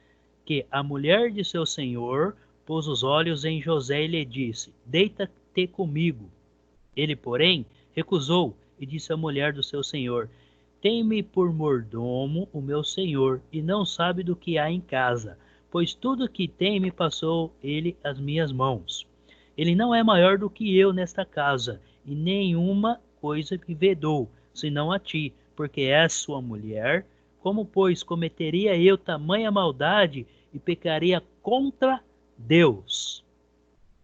que a mulher de seu senhor pôs os olhos em José e lhe disse: deita-te comigo. Ele, porém, recusou e disse à mulher do seu senhor: tem-me por mordomo o meu senhor, e não sabe do que há em casa, pois tudo que tem me passou ele às minhas mãos. Ele não é maior do que eu nesta casa, e nenhuma coisa me vedou, senão a ti, porque és sua mulher. Como, pois, cometeria eu tamanha maldade e pecaria contra Deus?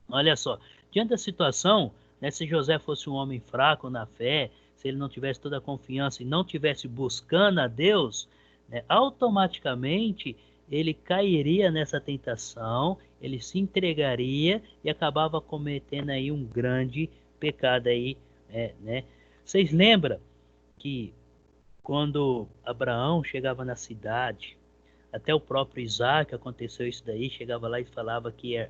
Olha só, diante da situação, né, se José fosse um homem fraco na fé, se ele não tivesse toda a confiança e não tivesse buscando a Deus, né, automaticamente ele cairia nessa tentação, ele se entregaria e acabava cometendo aí um grande pecado aí, né? Vocês lembram que quando Abraão chegava na cidade, até o próprio Isaac aconteceu isso daí, chegava lá e falava que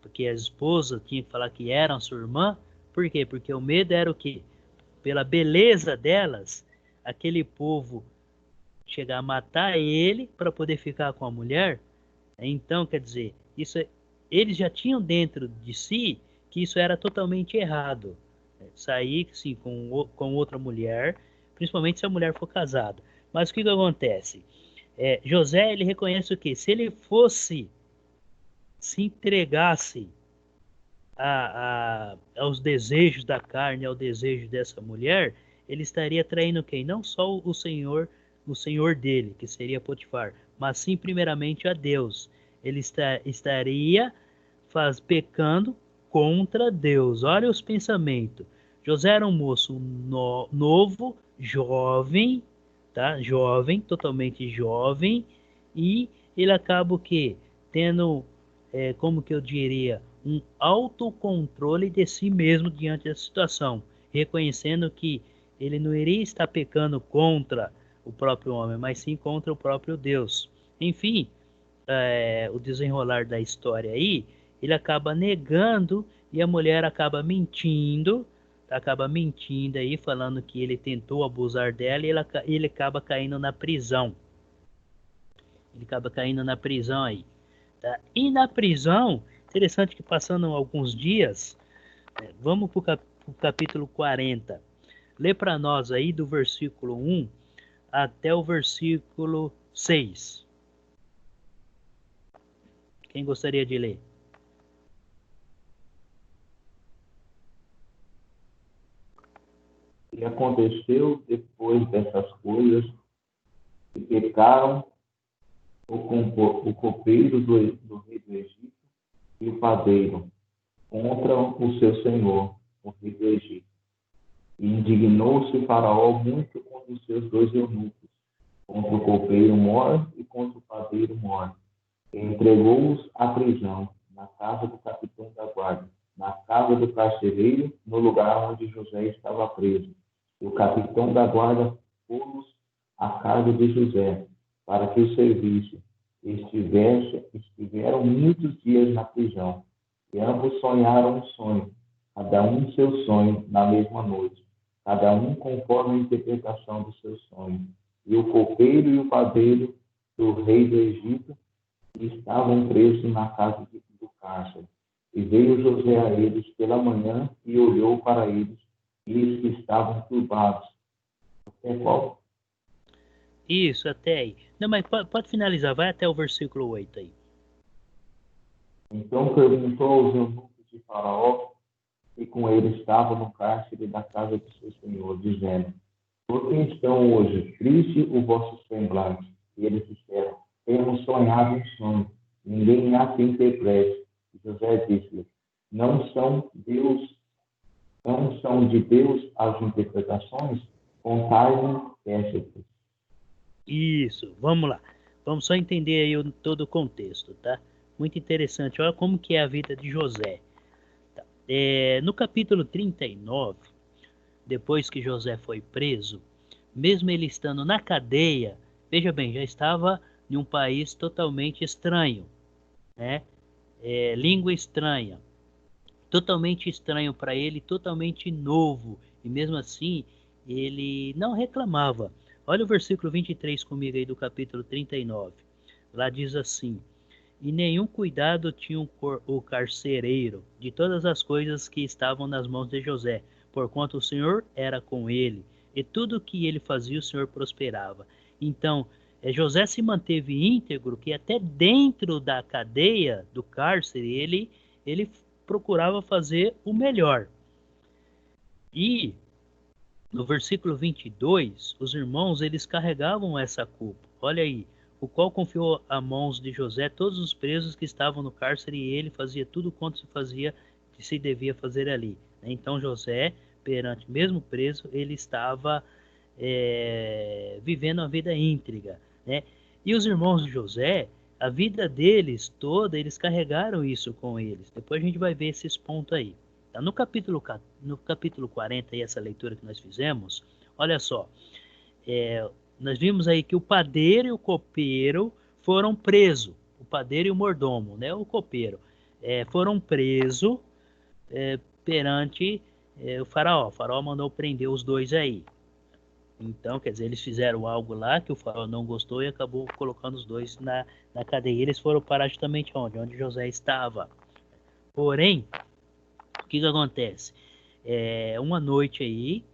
porque a esposa tinha que falar que era sua irmã. Por quê? Porque o medo era o quê? Pela beleza delas, aquele povo chegar a matar ele para poder ficar com a mulher. Então, quer dizer, eles já tinham dentro de si que isso era totalmente errado. Sair sim, com outra mulher, principalmente se a mulher for casada. Mas o que acontece? José, ele reconhece o quê? Se ele se entregasse aos desejos da carne, ao desejo dessa mulher, ele estaria traindo quem? Não só o senhor dele, que seria Potifar, mas sim primeiramente a Deus. Ele estaria pecando contra Deus. Olha os pensamentos. José era um moço novo, jovem, tá? Jovem, totalmente jovem, e ele acaba o quê? Tendo, como que eu diria, um autocontrole de si mesmo diante da situação, reconhecendo que ele não iria estar pecando contra o próprio homem, mas sim contra o próprio Deus. Enfim, o desenrolar da história aí, ele acaba negando e a mulher acaba mentindo aí, falando que ele tentou abusar dela e ele acaba caindo na prisão. Ele acaba caindo na prisão aí. Tá? E na prisão, interessante que passando alguns dias, vamos para o capítulo 40. Lê para nós aí do versículo 1 até o versículo 6. Quem gostaria de ler? E aconteceu depois dessas coisas que pecaram o copeiro do rei do Egito e o padeiro contra o seu senhor, o rei do Egito. E indignou-se Faraó muito contra os seus 2 eunucos, contra o copeiro mor e contra o padeiro mor. E entregou-os à prisão, na casa do capitão da guarda, na casa do carcereiro, no lugar onde José estava preso. E o capitão da guarda pôs-los a cargo de José, para que o servisse. Estiveram muitos dias na prisão, e ambos sonharam um sonho, cada um seu sonho na mesma noite, cada um conforme a interpretação do seu sonho. E o copeiro e o padeiro do rei do Egito estavam presos na casa do cárcere. E veio José a eles pela manhã e olhou para eles, e eles estavam turbados. Até qual? Isso, até aí. Não, mas pode finalizar, vai até o versículo 8 aí. Então perguntou aos eunucos de Faraó, e com ele estava no cárcere da casa do seu senhor, dizendo: por que estão hoje triste o vosso semblante? E eles disseram: temos sonhado um sonho, ninguém há que interprete. E José disse-lhe: não são de Deus as interpretações? Contai-me essas. Isso, vamos lá. Vamos só entender aí todo o contexto, tá? Muito interessante. Olha como que é a vida de José. Tá? No capítulo 39, depois que José foi preso, mesmo ele estando na cadeia, veja bem, já estava em um país totalmente estranho, né? Língua estranha, totalmente estranho para ele, totalmente novo, e mesmo assim ele não reclamava. Olha o versículo 23 comigo aí do capítulo 39. Lá diz assim: e nenhum cuidado tinha o carcereiro de todas as coisas que estavam nas mãos de José, porquanto o Senhor era com ele, e tudo que ele fazia o Senhor prosperava. Então, José se manteve íntegro, que até dentro da cadeia, do cárcere, ele procurava fazer o melhor. E no versículo 22, os irmãos, eles carregavam essa culpa. Olha aí, o qual confiou a mãos de José todos os presos que estavam no cárcere, e ele fazia tudo quanto se fazia, que se devia fazer ali. Então José, perante mesmo preso, ele estava vivendo uma vida íntegra, né? E os irmãos de José, a vida deles toda, eles carregaram isso com eles. Depois a gente vai ver esses pontos aí. Tá? No capítulo 40, aí, essa leitura que nós fizemos, olha só, nós vimos aí que o padeiro e o copeiro foram presos, o padeiro e o mordomo, né? O copeiro, foram presos perante o faraó. O faraó mandou prender os dois aí. Então, quer dizer, eles fizeram algo lá que o faraó não gostou e acabou colocando os dois na cadeia. Eles foram parar justamente onde? Onde José estava. Porém, o que acontece? Uma noite aí,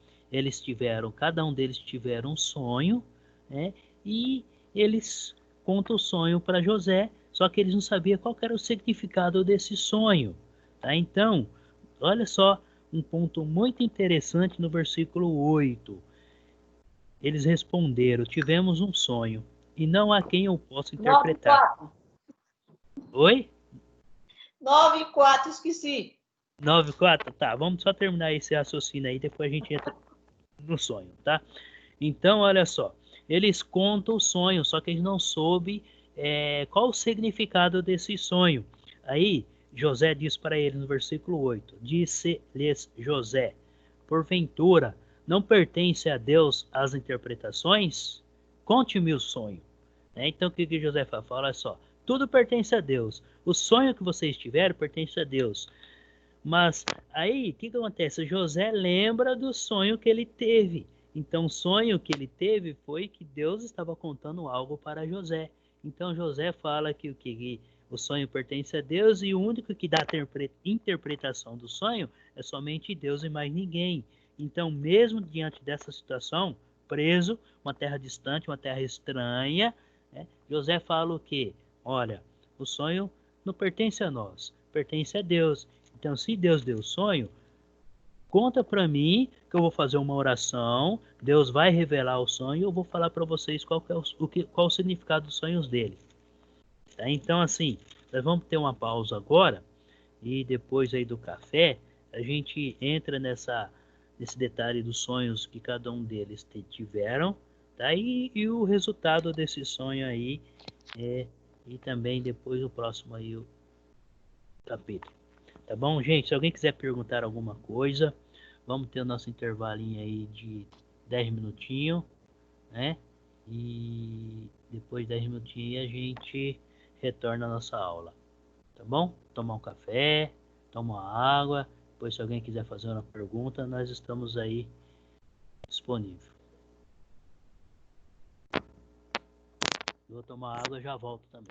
cada um deles tiveram um sonho, né? E eles contam o sonho para José, só que eles não sabiam qual era o significado desse sonho. Tá? Então, Olha só um ponto muito interessante no versículo 8. Eles responderam: tivemos um sonho, e não há quem o possa interpretar. 9:4. Oi? 9:4, esqueci. 9:4? Tá, vamos só terminar esse raciocínio aí, depois a gente entra no sonho, tá? Então, olha só, eles contam o sonho, só que eles não soube qual o significado desse sonho. Aí, José diz para eles no versículo 8: Disse-lhes José: porventura, não pertence a Deus as interpretações? Conte-me o sonho. Então, o que José fala? Olha só, tudo pertence a Deus. O sonho que vocês tiveram pertence a Deus. Mas aí, o que acontece? José lembra do sonho que ele teve. Então, o sonho que ele teve foi que Deus estava contando algo para José. Então, José fala que o sonho pertence a Deus e o único que dá a interpretação do sonho é somente Deus e mais ninguém. Então, mesmo diante dessa situação, preso, uma terra distante, uma terra estranha, né, José fala o quê? Olha, o sonho não pertence a nós, pertence a Deus. Então, se Deus deu o sonho, conta para mim que eu vou fazer uma oração, Deus vai revelar o sonho e eu vou falar para vocês qual o significado dos sonhos dele. Tá? Então, assim, nós vamos ter uma pausa agora e depois aí do café a gente entra nesse detalhe dos sonhos que cada um deles tiveram, tá? E o resultado desse sonho aí, e também depois o próximo aí o capítulo. Tá bom, gente? Se alguém quiser perguntar alguma coisa, vamos ter o nosso intervalinho aí de 10 minutinhos, né? E depois de 10 minutinhos a gente retorna à nossa aula. Tá bom? Tomar um café, tomar uma água. Depois, se alguém quiser fazer uma pergunta, nós estamos aí disponível. Eu vou tomar água e já volto também.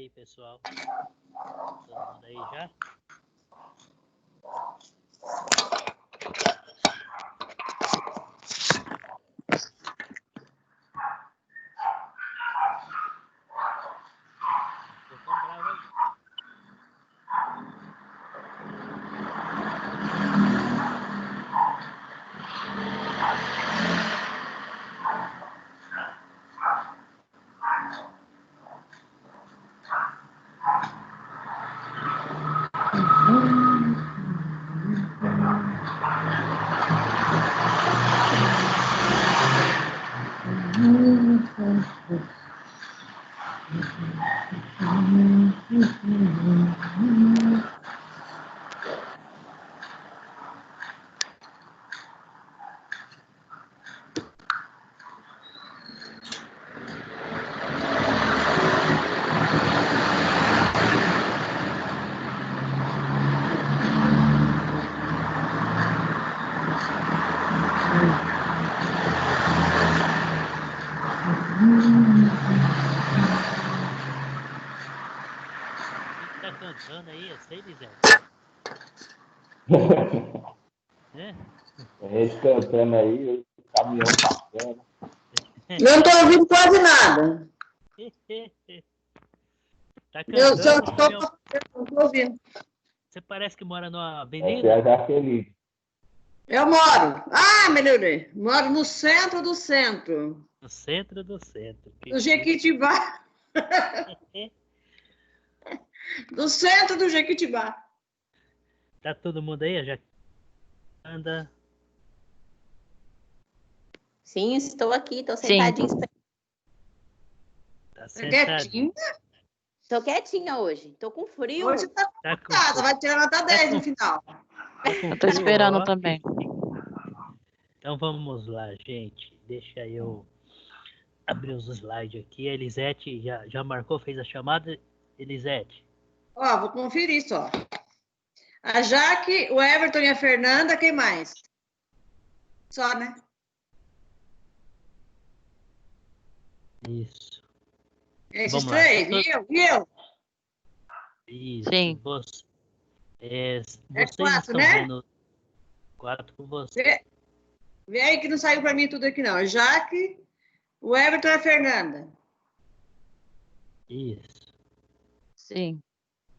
aí, pessoal. Todo mundo aí já? Tô tão bravo aí. Quem tá cantando aí? Eu sei, Lisete. É? Eles cantando aí, o caminhão passando. Não estou ouvindo quase nada. Tá Eu só cantando, não estou ouvindo. Você parece que mora numa É avenida? PH feliz. Eu moro. Ah, melhorei. Moro no centro do centro. No centro do centro. Do Jequitibá. Do centro do Jequitibá. Tá todo mundo aí? Já anda. Sim, estou aqui, estou Sim. sentadinha. Tá Tá sentado. quietinho? Estou quietinha hoje. Estou com frio. Hoje tá Tá com casa, vai tirar nota 10 no final. tá com Eu tô esperando frio, ó. também. Então vamos lá, gente. Deixa eu abrir os slides aqui. A Elisete já marcou, fez a chamada? Elisete. Ó, vou conferir só. A Jaque, o Everton e a Fernanda, quem mais? Só, né? Isso. Esses Vamos lá. três? Então, E eu? isso. Sim. Vocês quatro, estão né? vendo 4 com você. Vê aí que não saiu para mim tudo aqui, não. A Jaque, o Everton e a Fernanda. Isso. Sim.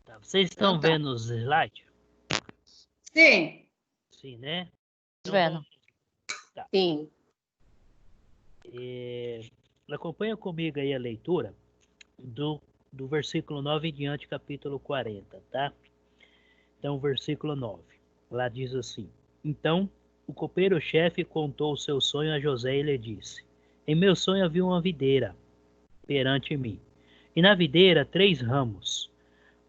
Tá. Vocês estão Então tá. vendo os slides? Sim. Sim, né? Vendo. Sim. Acompanha comigo aí a leitura do versículo 9 em diante, capítulo 40, tá? Então, versículo 9. Lá diz assim: Então o copeiro-chefe contou o seu sonho a José e lhe disse: Em meu sonho havia uma videira perante mim, e na videira 3 ramos.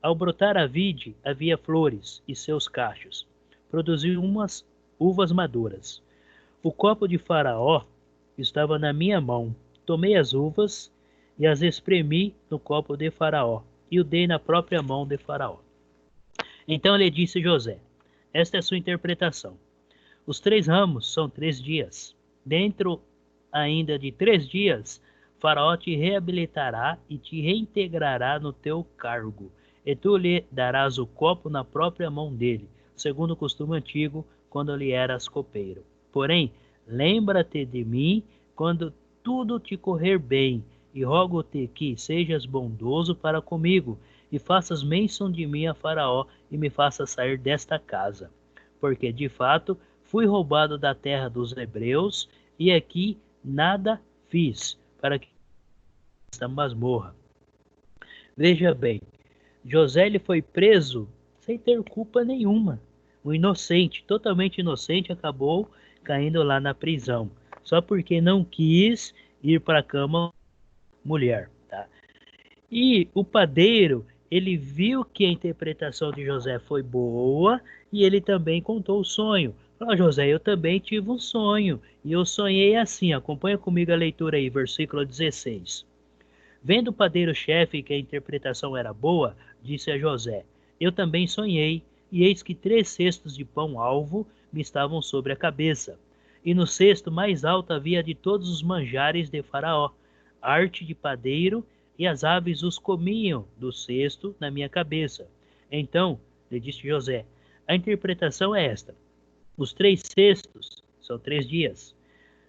Ao brotar a vide, havia flores e seus cachos. Produziu umas uvas maduras. O copo de Faraó estava na minha mão. Tomei as uvas e as espremi no copo de Faraó, e o dei na própria mão de Faraó. Então lhe disse José: Esta é a sua interpretação. Os 3 ramos são 3 dias. Dentro ainda de 3 dias, Faraó te reabilitará e te reintegrará no teu cargo, e tu lhe darás o copo na própria mão dele, segundo o costume antigo, quando lhe eras copeiro. Porém, lembra-te de mim quando tudo te correr bem, e rogo-te que sejas bondoso para comigo, e faças menção de mim a Faraó, e me faças sair desta casa. Porque, de fato, fui roubado da terra dos hebreus, e aqui nada fiz para que esta masmorra. Veja bem, José ele foi preso sem ter culpa nenhuma. O inocente, totalmente inocente, acabou caindo lá na prisão, só porque não quis ir para a cama mulher, tá? E o padeiro, ele viu que a interpretação de José foi boa e ele também contou o sonho. Falou: José, eu também tive um sonho e eu sonhei assim. Acompanha comigo a leitura aí, versículo 16. Vendo o padeiro-chefe que a interpretação era boa, disse a José: Eu também sonhei, e eis que 3 cestos de pão-alvo me estavam sobre a cabeça. E no cesto mais alto havia de todos os manjares de Faraó, arte de padeiro, e as aves os comiam do cesto na minha cabeça. Então lhe disse José: a interpretação é esta: os 3 cestos são 3 dias.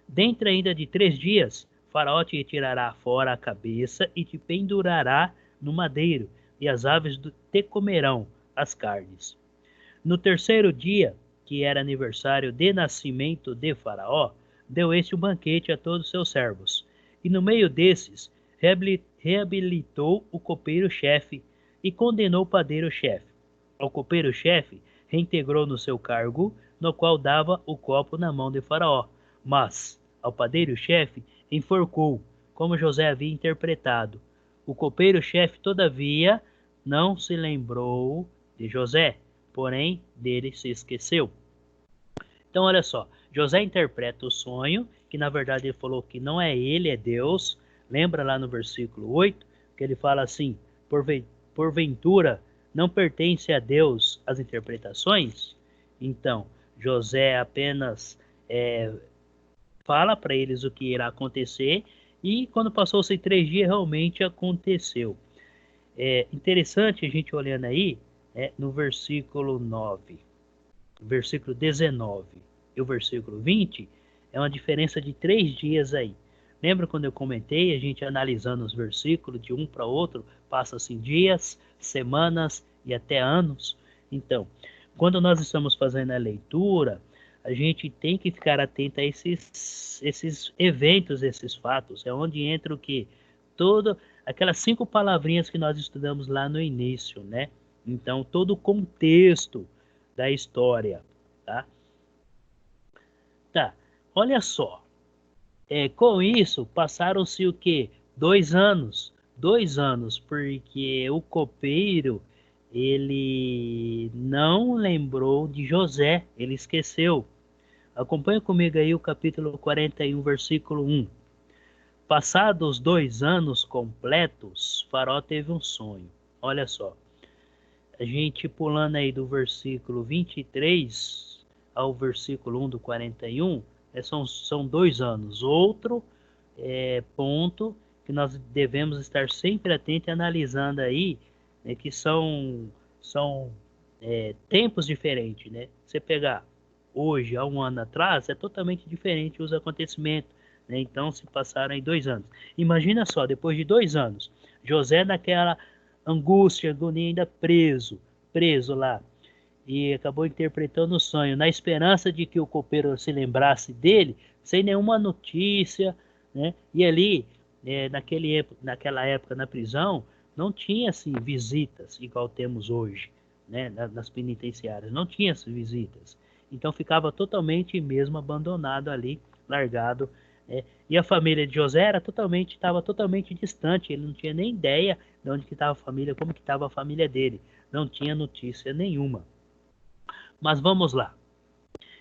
Dentro ainda de 3 dias, Faraó te tirará fora a cabeça e te pendurará no madeiro, e as aves te comerão as carnes. No 3º dia, que era aniversário de nascimento de Faraó, deu este um banquete a todos os seus servos. E no meio desses, reabilitou o copeiro-chefe e condenou o padeiro-chefe. O copeiro-chefe reintegrou no seu cargo, no qual dava o copo na mão de Faraó. Mas ao padeiro-chefe enforcou, como José havia interpretado. O copeiro-chefe, todavia, não se lembrou de José, porém dele se esqueceu. Então, olha só, José interpreta o sonho, que na verdade ele falou que não é ele, é Deus. Lembra lá no versículo 8, que ele fala assim: porventura não pertence a Deus as interpretações? Então, José apenas fala para eles o que irá acontecer, e quando passou-se 3 dias, realmente aconteceu. É interessante a gente olhando aí, no versículo 9, versículo 19 e o versículo 20, é uma diferença de 3 dias aí. Lembra quando eu comentei, a gente analisando os versículos de um para outro, passa-se dias, semanas e até anos? Então, quando nós estamos fazendo a leitura, a gente tem que ficar atento a esses eventos, esses fatos. É onde entra o que? Todo aquelas 5 palavrinhas que nós estudamos lá no início, né? Então, todo o contexto da história, tá? Tá, olha só. Com isso, passaram-se o quê? 2 anos. 2 anos, porque o copeiro, ele não lembrou de José, ele esqueceu. Acompanha comigo aí o capítulo 41, versículo 1. Passados 2 anos completos, Faraó teve um sonho. Olha só. A gente pulando aí do versículo 23 ao versículo 1 do 41, são 2 anos. Outro ponto que nós devemos estar sempre atentos e analisando aí, que são tempos diferentes, né? Você pegar hoje, há 1 ano atrás, é totalmente diferente os acontecimentos, né? Então se passaram aí 2 anos. Imagina só, depois de 2 anos, José naquela angústia, agonia, ainda preso lá, e acabou interpretando o sonho, na esperança de que o copeiro se lembrasse dele, sem nenhuma notícia, né? E ali, naquela época na prisão, não tinha assim visitas igual temos hoje, né? Nas penitenciárias, não tinha visitas. Então ficava totalmente mesmo abandonado ali, largado. E a família de José estava totalmente distante, ele não tinha nem ideia de onde que estava a família, como que estava a família dele. Não tinha notícia nenhuma. Mas vamos lá.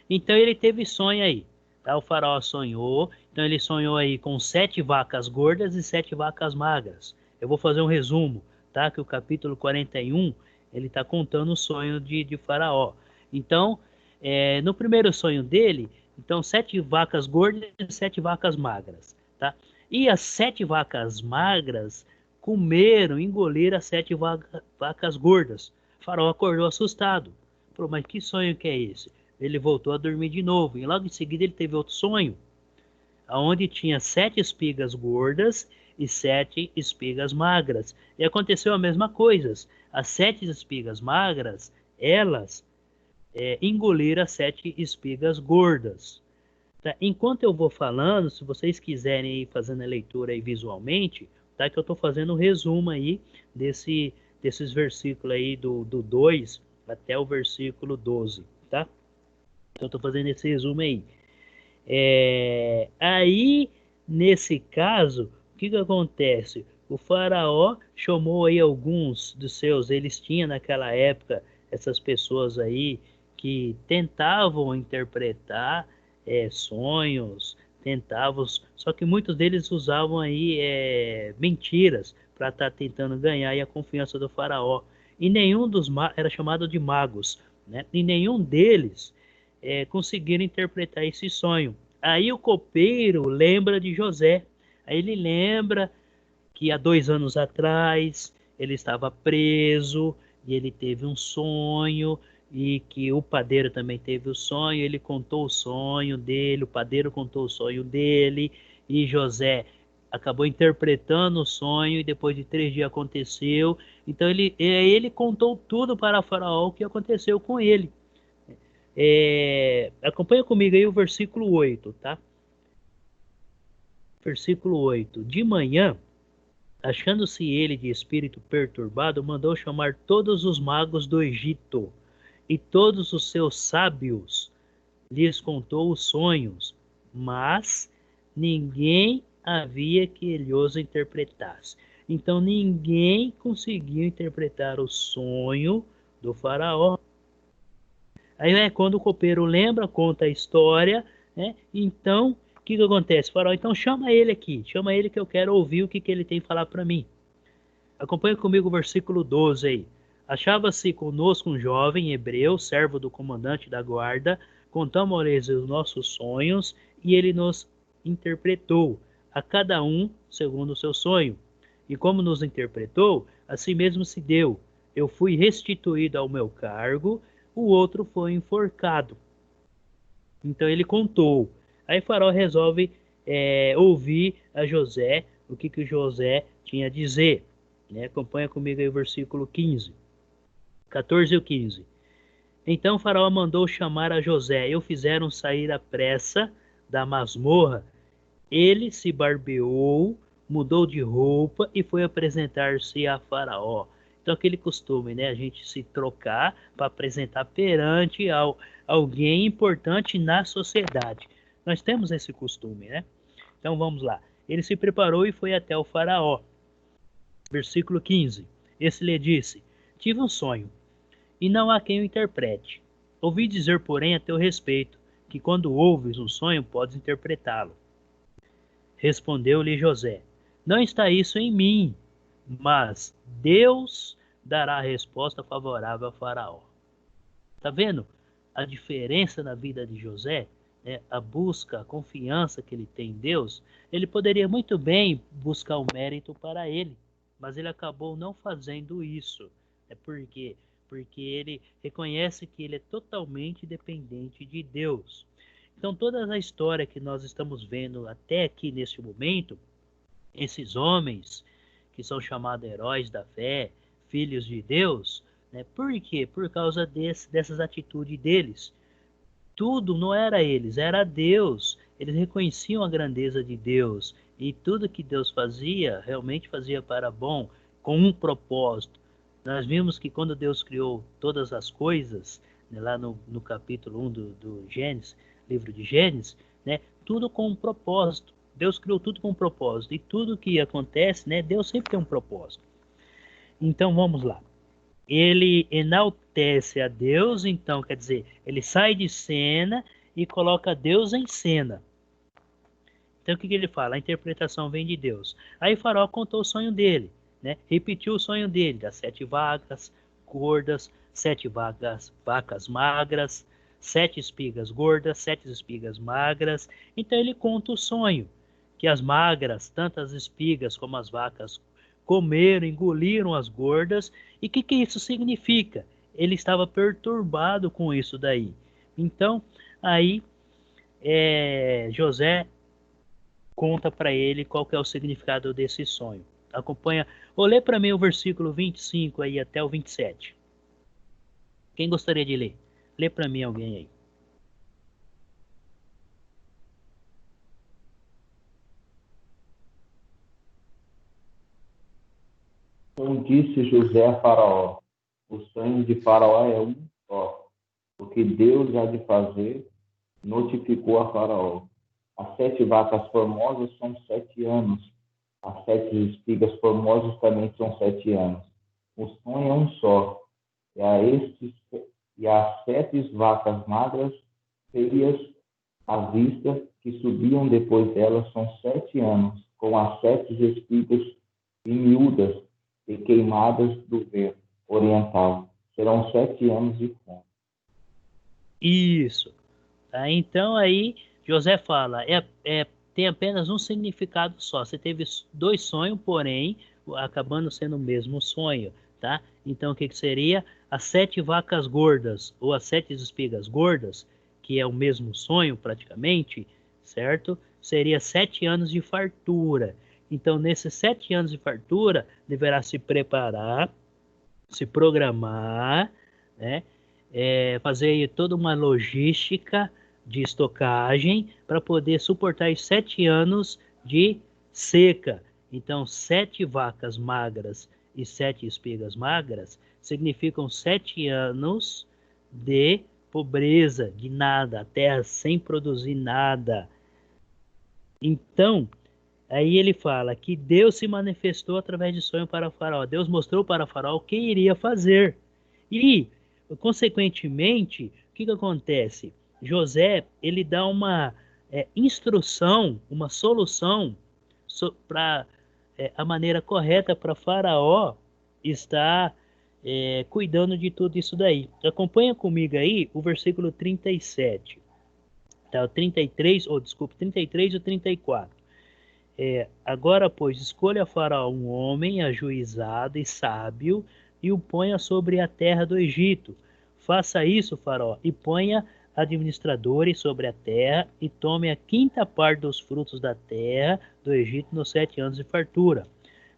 Então ele teve sonho aí. Tá? O faraó sonhou. Então ele sonhou aí com 7 vacas gordas e 7 vacas magras. Eu vou fazer um resumo, tá? Que o capítulo 41, ele está contando o sonho de Faraó. Então, no primeiro sonho dele, então 7 vacas gordas e 7 vacas magras, tá? E as 7 vacas magras engoliram as 7 vacas gordas. O faraó acordou assustado. Falou, mas que sonho que é esse? Ele voltou a dormir de novo. E logo em seguida ele teve outro sonho, onde tinha 7 espigas gordas e 7 espigas magras. E aconteceu a mesma coisa. As 7 espigas magras, elas engoliram as 7 espigas gordas. Tá? Enquanto eu vou falando, se vocês quiserem ir fazendo a leitura aí visualmente, tá? Que eu estou fazendo um resumo aí desses versículos aí do 2 até o versículo 12, tá? Então eu estou fazendo esse resumo aí. Aí, nesse caso, o que acontece? O faraó chamou aí alguns dos seus, eles tinham naquela época essas pessoas aí que tentavam interpretar sonhos, só que muitos deles usavam aí mentiras para estar tentando ganhar aí a confiança do faraó. E nenhum dos era chamado de magos, né? E nenhum deles conseguiram interpretar esse sonho. Aí o copeiro lembra de José. Aí ele lembra que há 2 anos atrás ele estava preso e ele teve um sonho, e que o padeiro também teve o sonho. Ele contou o sonho dele, o padeiro contou o sonho dele, e José acabou interpretando o sonho, e depois de 3 dias aconteceu. Então ele contou tudo para Faraó o que aconteceu com ele. Acompanha comigo aí o versículo 8, tá? Versículo 8. De manhã, achando-se ele de espírito perturbado, mandou chamar todos os magos do Egito, e todos os seus sábios lhes contou os sonhos, mas ninguém havia que ele os interpretasse. Então ninguém conseguiu interpretar o sonho do faraó. Aí é quando o copeiro lembra, conta a história, né? Então, o que acontece? O faraó, então chama ele aqui, chama ele que eu quero ouvir o que ele tem a falar para mim. Acompanha comigo o versículo 12 aí. Achava-se conosco um jovem hebreu, servo do comandante da guarda. Contamos-lhes os nossos sonhos e ele nos interpretou, a cada um segundo o seu sonho. E como nos interpretou, assim mesmo se deu. Eu fui restituído ao meu cargo, o outro foi enforcado. Então ele contou. Aí Faraó resolve ouvir a José, o que o José tinha a dizer. Acompanha comigo aí o versículo 15. 14 e 15. Então Faraó mandou chamar a José, e o fizeram sair à pressa da masmorra. Ele se barbeou, mudou de roupa e foi apresentar-se a Faraó. Então aquele costume, né, a gente se trocar para apresentar perante alguém importante na sociedade. Nós temos esse costume, né? Então vamos lá. Ele se preparou e foi até o Faraó. Versículo 15. Esse lhe disse: tive um sonho, e não há quem o interprete. Ouvi dizer, porém, a teu respeito, que quando ouves um sonho, podes interpretá-lo. Respondeu-lhe José: não está isso em mim, mas Deus dará a resposta favorável a Faraó. Está vendo a diferença na vida de José? A busca, a confiança que ele tem em Deus. Ele poderia muito bem buscar o mérito para ele, mas ele acabou não fazendo isso. Por quê? Porque ele reconhece que ele é totalmente dependente de Deus. Então toda a história que nós estamos vendo até aqui neste momento, esses homens que são chamados heróis da fé, filhos de Deus, por quê? Por causa dessas atitudes deles. Tudo não era eles, era Deus. Eles reconheciam a grandeza de Deus, e tudo que Deus fazia, realmente fazia para bom, com um propósito. Nós vimos que quando Deus criou todas as coisas, lá no capítulo 1 do Gênesis, livro de Gênesis, tudo com um propósito. Deus criou tudo com um propósito, e tudo que acontece, Deus sempre tem um propósito. Então vamos lá. Ele enaltece a Deus, então quer dizer, ele sai de cena e coloca Deus em cena. Então o que ele fala? A interpretação vem de Deus. Aí Faraó contou o sonho dele, repetiu o sonho dele, das 7 vacas gordas, 7 vacas magras, 7 espigas gordas, 7 espigas magras. Então ele conta o sonho, que as magras, tanto as espigas como as vacas, comeram, engoliram as gordas. E o que isso significa? Ele estava perturbado com isso daí. Então, aí José conta para ele qual que é o significado desse sonho. Acompanha, ou lê para mim o versículo 25 aí até o 27. Quem gostaria de ler? Lê para mim alguém aí. Então disse José a Faraó: o sonho de Faraó é um só. O que Deus há de fazer, notificou a Faraó. As 7 vacas formosas são 7 anos. As 7 espigas formosas também são 7 anos. O sonho é um só. E as 7 vacas magras, feias à vista, que subiam depois delas, são 7 anos, com as 7 espigas e miúdas e queimadas do vento oriental. Serão 7 anos de fome. Isso. Tá? Então aí José fala, tem apenas um significado só. Você teve 2 sonhos, porém, acabando sendo o mesmo sonho, tá? Então, o que seria? As 7 vacas gordas, ou as 7 espigas gordas, que é o mesmo sonho praticamente, certo? Seria 7 anos de fartura. Então, nesses 7 anos de fartura, deverá se preparar, se programar, né? Fazer toda uma logística de estocagem para poder suportar os 7 anos de seca. Então, 7 vacas magras e 7 espigas magras significam 7 anos de pobreza, de nada, a terra sem produzir nada. Então, aí ele fala que Deus se manifestou através de sonho para o faraó. Deus mostrou para o faraó o que iria fazer. E, consequentemente, o que acontece? José, ele dá uma instrução, uma solução para a maneira correta para faraó estar cuidando de tudo isso daí. Acompanha comigo aí o versículo 37. Tá, o 33, ou desculpa, 33 e 34. Agora, pois, escolha faraó um homem ajuizado e sábio e o ponha sobre a terra do Egito. Faça isso, faraó, e ponha administradores sobre a terra e tome a 5ª parte dos frutos da terra do Egito nos 7 anos de fartura.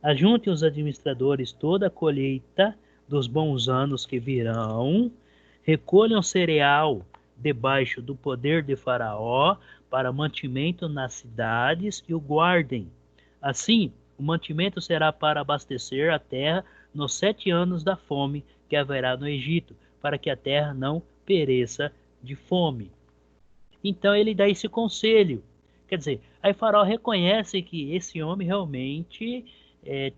Ajunte os administradores toda a colheita dos bons anos que virão, recolham cereal debaixo do poder de faraó para mantimento nas cidades e o guardem. Assim, o mantimento será para abastecer a terra nos 7 anos da fome que haverá no Egito, para que a terra não pereça de fome. Então ele dá esse conselho. Quer dizer, aí Faraó reconhece que esse homem realmente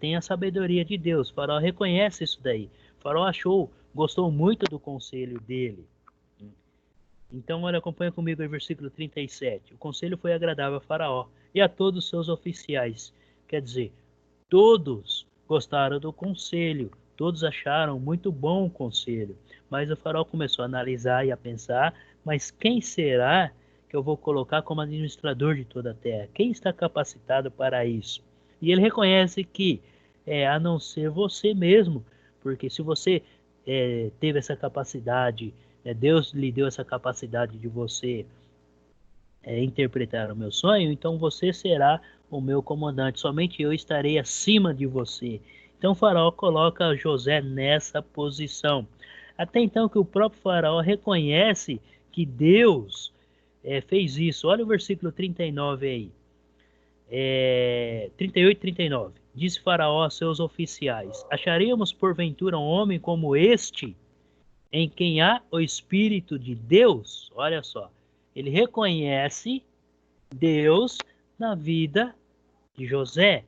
tem a sabedoria de Deus. Faraó reconhece isso daí. Faraó gostou muito do conselho dele. Então, olha, acompanha comigo o versículo 37. O conselho foi agradável a Faraó e a todos os seus oficiais. Quer dizer, todos gostaram do conselho, todos acharam muito bom o conselho. Mas o Faraó começou a analisar e a pensar, mas quem será que eu vou colocar como administrador de toda a terra? Quem está capacitado para isso? E ele reconhece que a não ser você mesmo, porque se você teve essa capacidade, Deus lhe deu essa capacidade de você interpretar o meu sonho, então você será o meu comandante, somente eu estarei acima de você. Então o faraó coloca José nessa posição. Até então que o próprio faraó reconhece que Deus fez isso. Olha o versículo 39 aí. 38 e 39. Disse faraó a seus oficiais: acharíamos porventura um homem como este, em quem há o Espírito de Deus? Olha só, ele reconhece Deus na vida de José.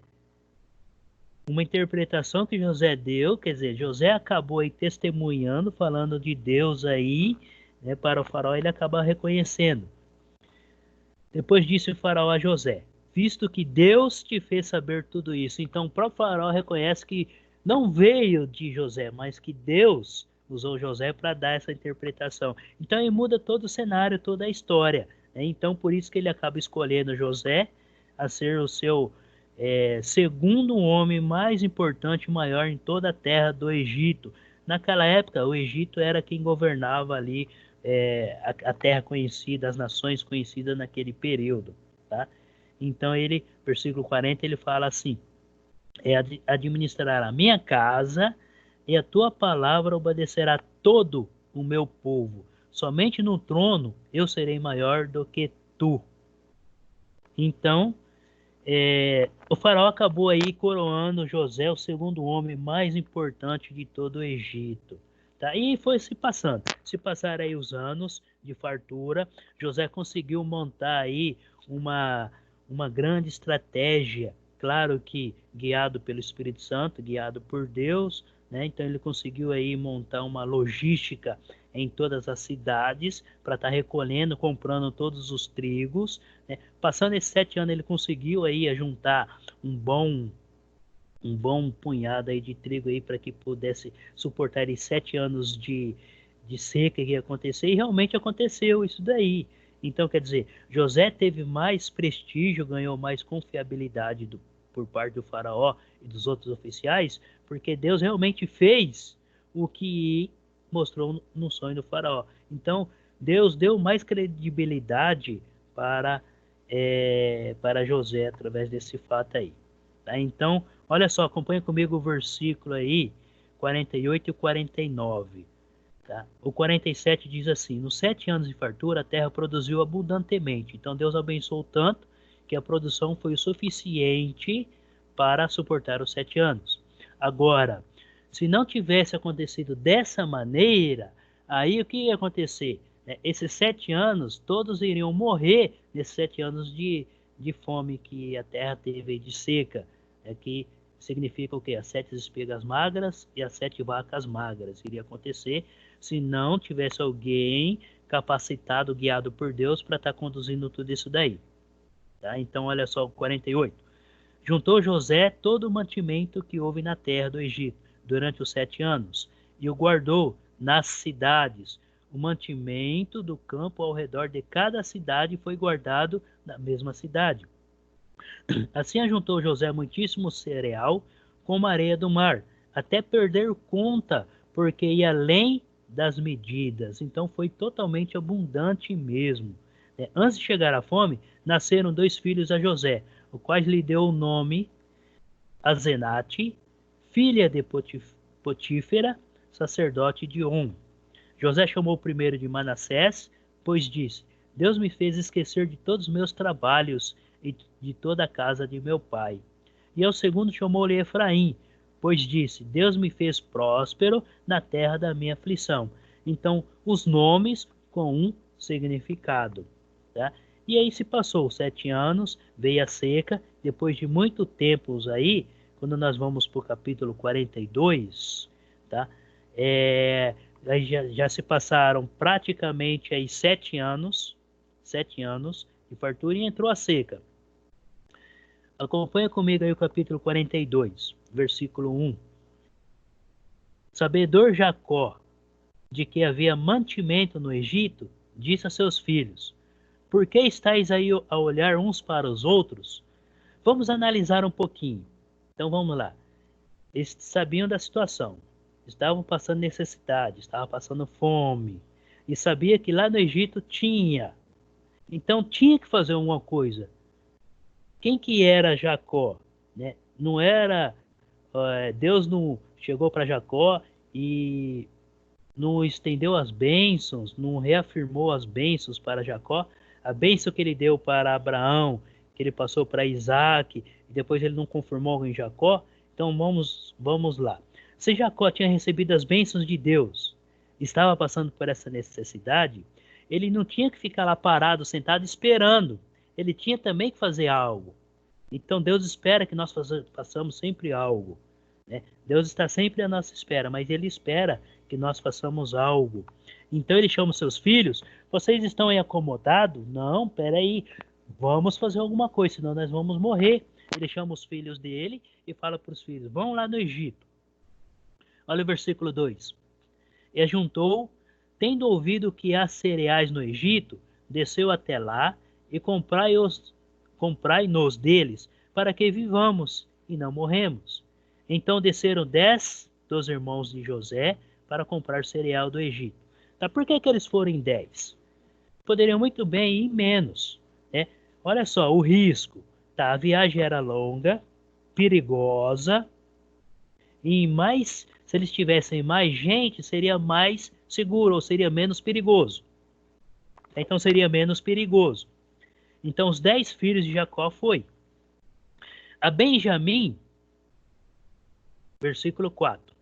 Uma interpretação que José deu, quer dizer, José acabou aí testemunhando, falando de Deus aí, para o faraó, ele acaba reconhecendo. Depois disse o faraó a José: visto que Deus te fez saber tudo isso. Então o próprio faraó reconhece que não veio de José, mas que Deus usou José para dar essa interpretação. Então ele muda todo o cenário, toda a história. Então por isso que ele acaba escolhendo José a ser o seu segundo homem mais importante e maior em toda a terra do Egito. Naquela época, o Egito era quem governava ali a terra conhecida, as nações conhecidas naquele período. Tá? Então ele, versículo 40, ele fala assim: administrar a minha casa e a tua palavra obedecerá todo o meu povo. Somente no trono eu serei maior do que tu. Então, o faraó acabou aí coroando José, o segundo homem mais importante de todo o Egito. Tá? E foi se passaram aí os anos de fartura. José conseguiu montar aí uma grande estratégia, claro que guiado pelo Espírito Santo, guiado por Deus, né? Então ele conseguiu aí montar uma logística em todas as cidades para estar recolhendo, comprando todos os trigos, né? Passando esses 7 anos ele conseguiu aí juntar um bom punhado aí de trigo aí para que pudesse suportar aí 7 anos de seca que ia acontecer, e realmente aconteceu isso daí. Então, quer dizer, José teve mais prestígio, ganhou mais confiabilidade por parte do faraó e dos outros oficiais, porque Deus realmente fez o que mostrou no sonho do faraó. Então, Deus deu mais credibilidade para José através desse fato aí. Tá? Então, olha só, acompanha comigo o versículo aí, 48 e 49. Tá? O 47 diz assim: nos 7 anos de fartura, a terra produziu abundantemente. Então Deus abençoou tanto que a produção foi o suficiente para suportar os 7 anos. Agora, se não tivesse acontecido dessa maneira, aí o que ia acontecer? Esses 7 anos, todos iriam morrer nesses 7 anos de fome que a terra teve, de seca, que significa o quê? As 7 espigas magras e as 7 vacas magras. Iria acontecer se não tivesse alguém capacitado, guiado por Deus para estar conduzindo tudo isso daí. Tá? Então, olha só o 48. Juntou José todo o mantimento que houve na terra do Egito durante os 7 anos e o guardou nas cidades. O mantimento do campo ao redor de cada cidade foi guardado na mesma cidade. Assim ajuntou José muitíssimo cereal como a areia do mar, até perder conta, porque ia além das medidas. Então foi totalmente abundante mesmo. Antes de chegar à fome, nasceram 2 filhos a José, o qual lhe deu o nome Azenate, filha de Potífera, sacerdote de On. José chamou o primeiro de Manassés, pois disse: Deus me fez esquecer de todos os meus trabalhos e de toda a casa de meu pai. E ao segundo chamou-lhe Efraim, pois disse: Deus me fez próspero na terra da minha aflição. Então, os nomes com um significado. Tá? E aí se passou 7 anos, veio a seca, depois de muito tempo aí, quando nós vamos para o capítulo 42, tá? Aí já se passaram praticamente aí 7 anos de fartura e entrou a seca. Acompanha comigo aí o capítulo 42, versículo 1. Sabedor Jacó de que havia mantimento no Egito, disse a seus filhos: Por que estáis aí a olhar uns para os outros? Vamos analisar um pouquinho. Então vamos lá. Eles sabiam da situação. Estavam passando necessidade, estavam passando fome. E sabia que lá no Egito tinha. Então tinha que fazer alguma coisa. Quem que era Jacó? Não era... Deus não chegou para Jacó e não estendeu as bênçãos, não reafirmou as bênçãos para Jacó. A bênção que ele deu para Abraão, que ele passou para Isaac, e depois ele não conformou em Jacó. Então vamos lá. Se Jacó tinha recebido as bênçãos de Deus, estava passando por essa necessidade, ele não tinha que ficar lá parado, sentado, esperando. Ele tinha também que fazer algo. Então Deus espera que nós façamos sempre algo. Deus está sempre à nossa espera, mas Ele espera que nós façamos algo. Então Ele chama os seus filhos: vocês estão aí acomodados? Não, peraí, vamos fazer alguma coisa, senão nós vamos morrer. Ele chama os filhos dele e fala para os filhos: vão lá no Egito. Olha o versículo 2. E ajuntou, tendo ouvido que há cereais no Egito, desceu até lá e comprai-nos deles, para que vivamos e não morremos. Então desceram 10 dos irmãos de José para comprar cereal do Egito. Tá? Por que eles foram em 10? Poderiam muito bem ir menos. Olha só o risco. Tá? A viagem era longa, perigosa, e se eles tivessem mais gente, seria mais seguro, ou seria menos perigoso. Então seria menos perigoso. Então os 10 filhos de Jacó foi. A Benjamim, versículo 4.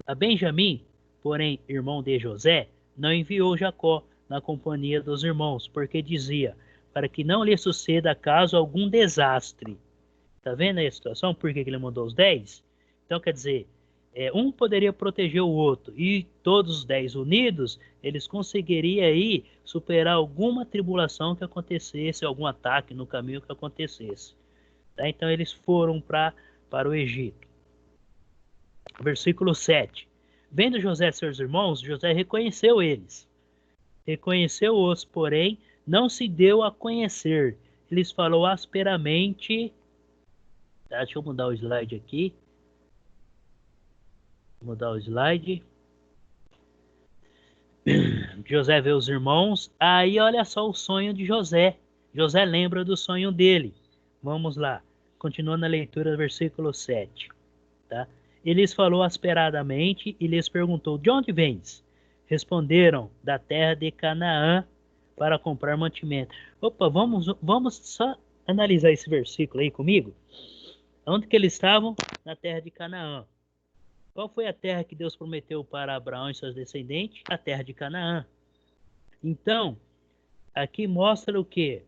A Benjamim, porém, irmão de José, não enviou Jacó na companhia dos irmãos, porque dizia: para que não lhe suceda caso algum desastre. Tá vendo aí a situação? Por que ele mandou os 10? Então, quer dizer, um poderia proteger o outro, e todos os 10 unidos, eles conseguiriam aí superar alguma tribulação que acontecesse, algum ataque no caminho que acontecesse. Tá? Então, eles foram para o Egito. Versículo 7. Vendo José seus irmãos, José reconheceu eles. Reconheceu-os, porém, não se deu a conhecer. Eles falou asperamente. Tá, deixa eu mudar o slide aqui. Mudar o slide. José vê os irmãos. Aí olha só o sonho de José. José lembra do sonho dele. Vamos lá. Continuando a leitura, versículo 7. Tá? Ele lhes falou asperadamente e lhes perguntou: de onde vens? Responderam: da terra de Canaã, para comprar mantimento. Opa, vamos só analisar esse versículo aí comigo. Onde que eles estavam? Na terra de Canaã. Qual foi a terra que Deus prometeu para Abraão e seus descendentes? A terra de Canaã. Então, aqui mostra o que?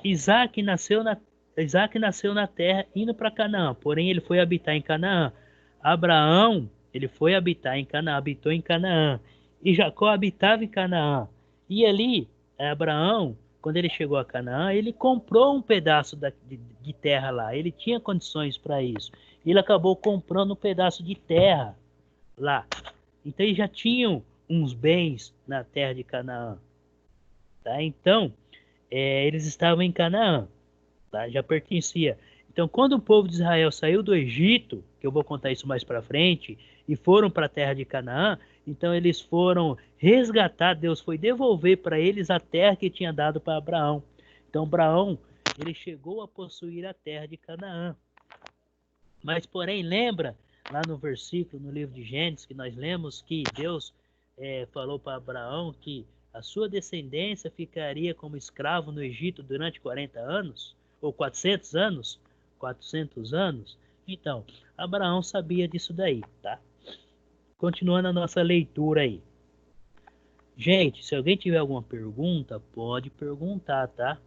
Isaac nasceu na terra indo para Canaã, porém ele foi habitar em Canaã. Abraão, ele foi habitar em Canaã, habitou em Canaã. E Jacó habitava em Canaã. E ali, Abraão, quando ele chegou a Canaã, ele comprou um pedaço de terra lá. Ele tinha condições para isso. Ele acabou comprando um pedaço de terra lá. Então eles já tinham uns bens na terra de Canaã. Tá? Então, eles estavam em Canaã. Tá? Já pertencia. Então, quando o povo de Israel saiu do Egito, que eu vou contar isso mais para frente, e foram para a terra de Canaã, então eles foram resgatar, Deus foi devolver para eles a terra que tinha dado para Abraão. Então, Abraão, ele chegou a possuir a terra de Canaã. Mas, porém, lembra lá no versículo, no livro de Gênesis, que nós lemos que Deus falou para Abraão que a sua descendência ficaria como escravo no Egito durante 40 anos, ou 400 anos, 400 anos. Então, Abraão sabia disso daí, tá? Continuando a nossa leitura aí. Gente, se alguém tiver alguma pergunta, pode perguntar, tá?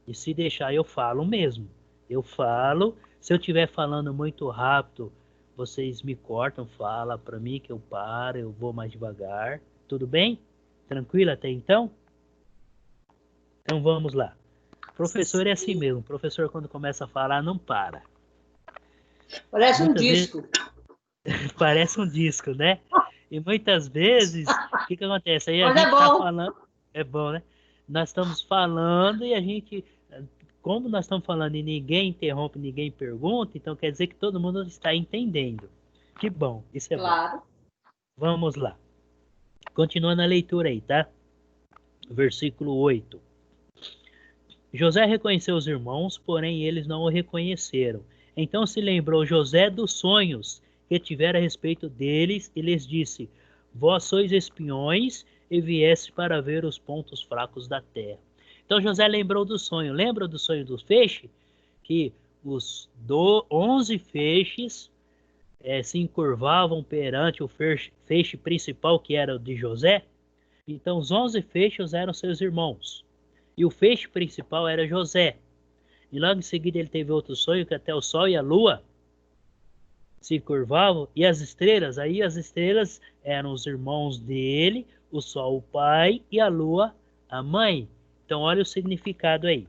E se deixar, eu falo mesmo. Eu falo. Se eu estiver falando muito rápido, vocês me cortam, fala para mim que eu paro, eu vou mais devagar. Tudo bem? Tranquilo até então? Então vamos lá. Professor é assim mesmo. Professor, quando começa a falar, não para. Parece um disco. Parece um disco, né? E muitas vezes, o que acontece? Aí a Mas gente é tá bom. falando, é bom, né? Nós estamos falando e a gente, como nós estamos falando e ninguém interrompe, ninguém pergunta, então quer dizer que todo mundo está entendendo. Que bom, isso é Claro. bom. Vamos lá. Continuando a leitura aí, tá? Versículo 8. José reconheceu os irmãos, porém eles não o reconheceram. Então se lembrou José dos sonhos que tivera a respeito deles e lhes disse: vós sois espiões e vieste para ver os pontos fracos da terra. Então José lembrou do sonho. Lembra do sonho dos feixes? Que os 11 feixes se encurvavam perante o feixe principal, que era o de José. Então os 11 feixes eram seus irmãos. E o feixe principal era José. E logo em seguida ele teve outro sonho, que até o sol e a lua se curvavam. E as estrelas, aí as estrelas eram os irmãos dele, o sol o pai e a lua a mãe. Então olha o significado aí.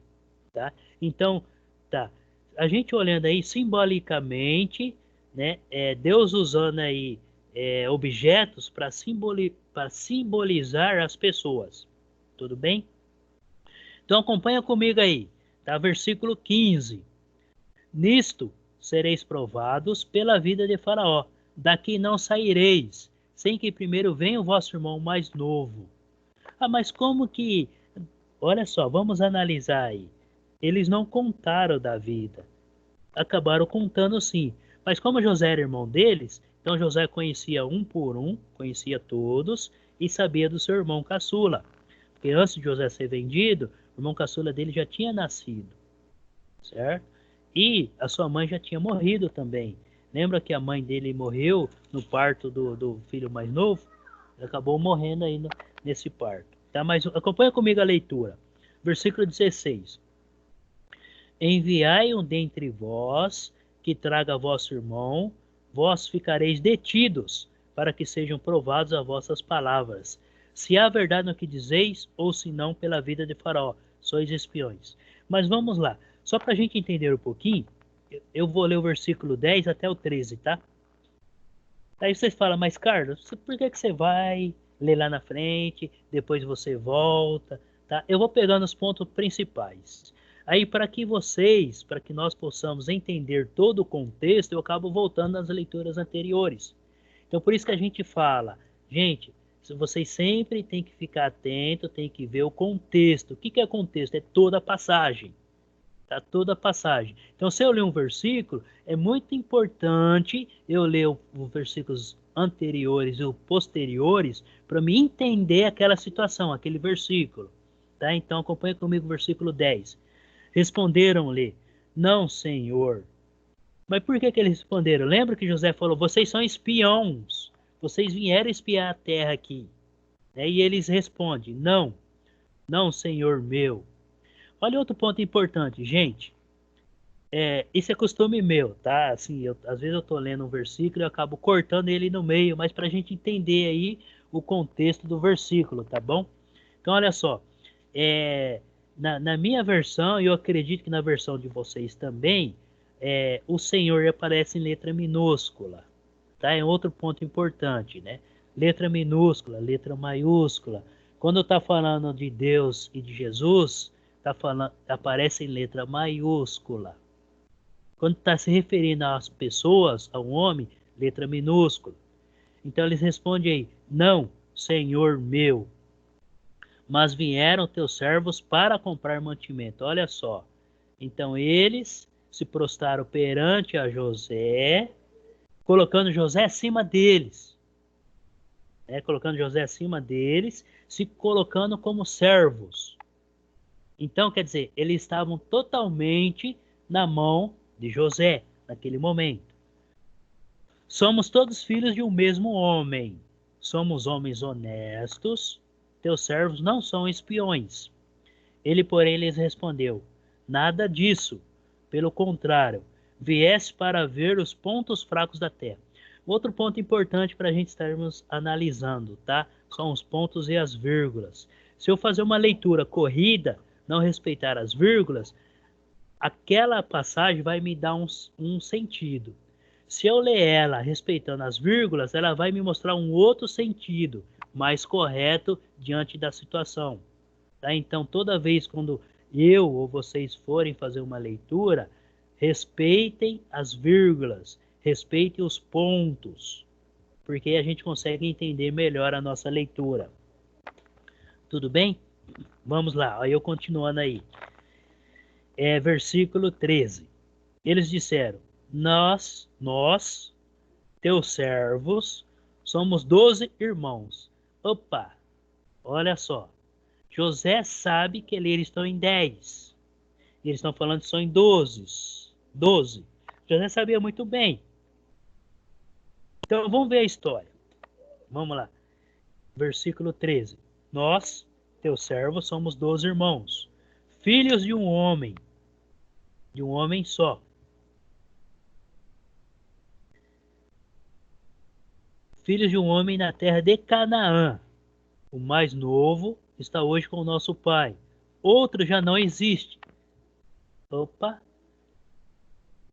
Tá? Então, tá. A gente olhando aí simbolicamente, né, Deus usando aí objetos para simbolizar as pessoas. Tudo bem? Então acompanha comigo aí, tá? Versículo 15. Nisto sereis provados pela vida de Faraó. Daqui não saireis, sem que primeiro venha o vosso irmão mais novo. Ah, mas como que... Olha só, vamos analisar aí. Eles não contaram da vida. Acabaram contando sim. Mas como José era irmão deles, então José conhecia um por um, conhecia todos e sabia do seu irmão caçula. Porque antes de José ser vendido, o irmão caçula dele já tinha nascido, certo? E a sua mãe já tinha morrido também. Lembra que a mãe dele morreu no parto do filho mais novo? Ele acabou morrendo aí nesse parto. Tá? Mas acompanha comigo a leitura. Versículo 16. Enviai um dentre vós, que traga vosso irmão, vós ficareis detidos, para que sejam provados as vossas palavras. Se há verdade no que dizeis, ou se não, pela vida de Faraó, sois espiões. Mas vamos lá, só para a gente entender um pouquinho, eu vou ler o versículo 10 até o 13, tá? Aí vocês falam, mas Carlos, por que você vai ler lá na frente, depois você volta? Tá? Eu vou pegando os pontos principais. Aí, para que nós possamos entender todo o contexto, eu acabo voltando às leituras anteriores. Então, por isso que a gente fala, gente, vocês sempre têm que ficar atento, tem que ver o contexto. O que é contexto? É toda a passagem. Tá? Toda a passagem. Então, se eu ler um versículo, é muito importante eu ler os versículos anteriores e os posteriores para me entender aquela situação, aquele versículo. Tá? Então, acompanha comigo o versículo 10. Responderam-lhe, não, Senhor. Mas por que eles responderam? Lembra que José falou, vocês são espiões, vocês vieram espiar a terra aqui. E eles respondem, não, não, Senhor meu. Olha outro ponto importante, gente. Isso é costume meu, tá? Assim, às vezes eu estou lendo um versículo e eu acabo cortando ele no meio, mas para a gente entender aí o contexto do versículo, tá bom? Então, olha só. Na minha versão, e eu acredito que na versão de vocês também, o Senhor aparece em letra minúscula. Tá? É outro ponto importante, né? Letra minúscula, letra maiúscula. Quando está falando de Deus e de Jesus, aparece em letra maiúscula. Quando está se referindo às pessoas, ao homem, letra minúscula. Então eles respondem aí, não, Senhor meu, mas vieram teus servos para comprar mantimento. Olha só. Então eles se prostraram perante a José, colocando José acima deles. Colocando José acima deles, se colocando como servos. Então, quer dizer, eles estavam totalmente na mão de José, naquele momento. Somos todos filhos de um mesmo homem. Somos homens honestos. Teus servos não são espiões. Ele, porém, lhes respondeu, nada disso. Pelo contrário, viesse para ver os pontos fracos da terra. Outro ponto importante para a gente estarmos analisando, tá? São os pontos e as vírgulas. Se eu fazer uma leitura corrida, não respeitar as vírgulas, aquela passagem vai me dar um sentido. Se eu ler ela respeitando as vírgulas, ela vai me mostrar um outro sentido, mais correto diante da situação. Tá? Então, toda vez quando eu ou vocês forem fazer uma leitura, respeitem as vírgulas, respeitem os pontos, porque a gente consegue entender melhor a nossa leitura. Tudo bem? Vamos lá, aí eu continuando aí. Versículo 13. Eles disseram, nós, teus servos, somos 12 irmãos. Opa, olha só. José sabe que eles estão em 10. E eles estão falando que são em 12. José sabia muito bem. Então vamos ver a história. Vamos lá. Versículo 13. Nós, teus servos, somos 12 irmãos, filhos de um homem só. Filhos de um homem na terra de Canaã. O mais novo está hoje com o nosso pai. Outro já não existe. Opa.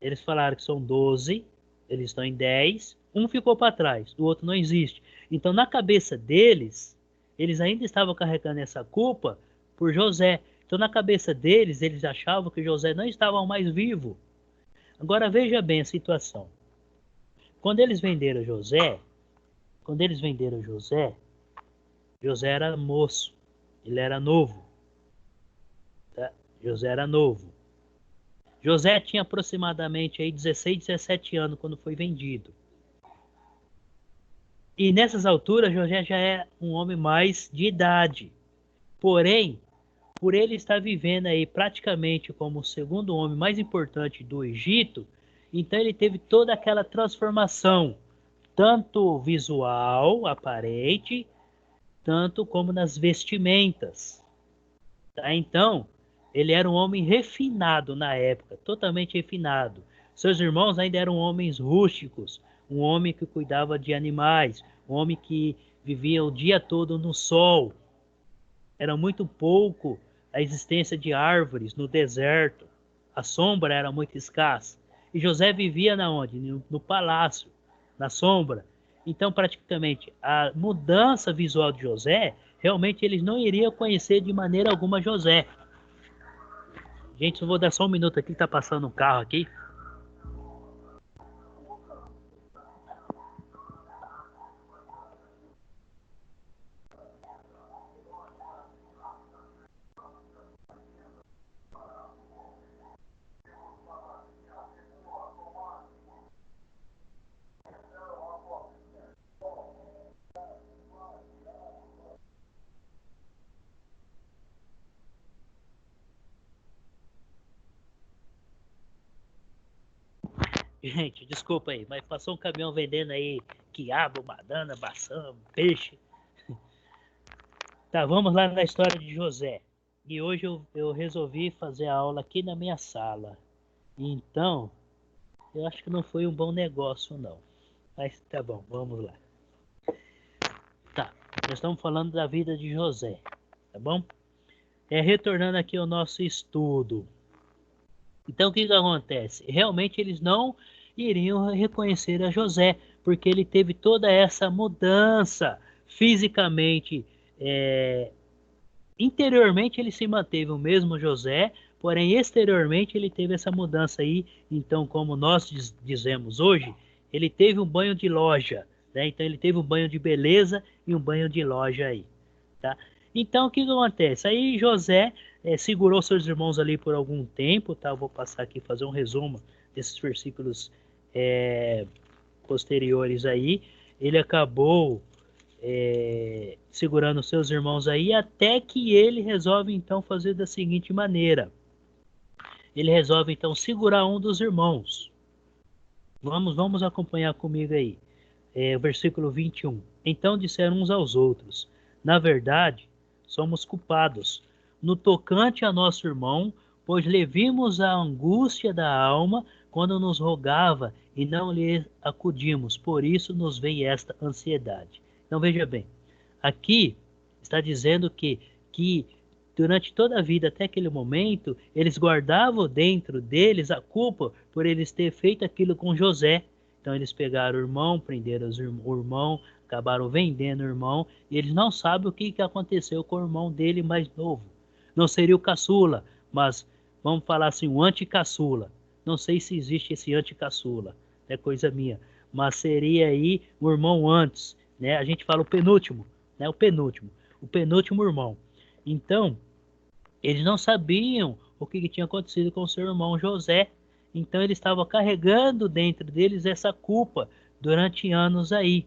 Eles falaram que são 12. Eles estão em 10. Um ficou para trás. O outro não existe. Então, na cabeça deles, eles ainda estavam carregando essa culpa por José. Então, na cabeça deles, eles achavam que José não estava mais vivo. Agora, veja bem a situação. Quando eles venderam José, José era moço. Ele era novo. Tá? José era novo. José tinha aproximadamente aí 16, 17 anos quando foi vendido. E nessas alturas, José já é um homem mais de idade. Porém, por ele estar vivendo aí praticamente como o segundo homem mais importante do Egito, então ele teve toda aquela transformação, tanto visual, aparente, tanto como nas vestimentas. Tá? Então, ele era um homem refinado na época, totalmente refinado. Seus irmãos ainda eram homens rústicos, um homem que cuidava de animais, um homem que vivia o dia todo no sol. Era muito pouco a existência de árvores no deserto. A sombra era muito escassa. E José vivia na onde? No palácio, na sombra. Então, praticamente, a mudança visual de José, realmente eles não iriam conhecer de maneira alguma José. Gente, eu vou dar só um minuto aqui, tá passando um carro aqui. Gente, desculpa aí, mas passou um caminhão vendendo aí quiabo, banana, maçã, peixe. Tá, vamos lá na história de José. E hoje eu resolvi fazer a aula aqui na minha sala. Então, eu acho que não foi um bom negócio, não. Mas tá bom, vamos lá. Tá, nós estamos falando da vida de José, tá bom? Retornando aqui ao nosso estudo. Então, o que acontece? Realmente eles não iriam reconhecer a José, porque ele teve toda essa mudança fisicamente. Interiormente ele se manteve o mesmo José, porém exteriormente ele teve essa mudança aí. Então, como nós dizemos hoje, ele teve um banho de loja, né? Então ele teve um banho de beleza e um banho de loja aí, tá? Então o que acontece? Aí José segurou seus irmãos ali por algum tempo, tá? Eu vou passar aqui fazer um resumo desses versículos posteriores aí. Ele acabou segurando seus irmãos aí, até que ele resolve então fazer da seguinte maneira. Ele resolve então segurar um dos irmãos. Vamos acompanhar comigo aí. Versículo 21. Então disseram uns aos outros: na verdade, somos culpados no tocante a nosso irmão, pois lhe vimos a angústia da alma quando nos rogava e não lhe acudimos. Por isso nos vem esta ansiedade. Então veja bem, aqui está dizendo que durante toda a vida, até aquele momento, eles guardavam dentro deles a culpa por eles ter feito aquilo com José. Então eles pegaram o irmão, prenderam o irmão, acabaram vendendo o irmão, e eles não sabem o que aconteceu com o irmão dele mais novo. Não seria o caçula, mas vamos falar assim, o anticaçula. Não sei se existe esse anticaçula, é coisa minha, mas seria aí o irmão antes, né? A gente fala o penúltimo, né? O penúltimo irmão. Então, eles não sabiam o que tinha acontecido com seu irmão José. Então ele estava carregando dentro deles essa culpa durante anos aí.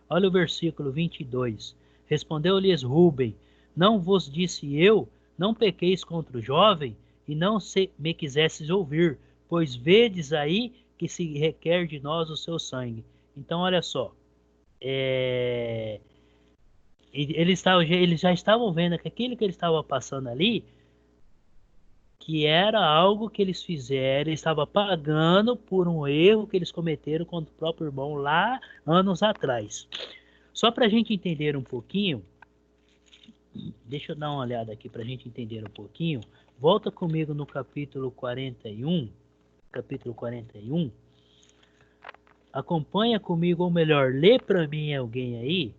Olha o versículo 22. Respondeu-lhes Rubem: não vos disse eu, não pequeis contra o jovem, e não se me quisesses ouvir, pois vedes aí que se requer de nós o seu sangue. Então olha só, eles já estavam vendo que aquilo que eles estavam passando ali, que era algo que eles fizeram, eles estavam pagando por um erro que eles cometeram contra o próprio irmão lá anos atrás. Só para a gente entender um pouquinho, deixa eu dar uma olhada aqui para a gente entender um pouquinho. Volta comigo no capítulo 41. Capítulo 41. Acompanha comigo, ou melhor, lê para mim alguém aí.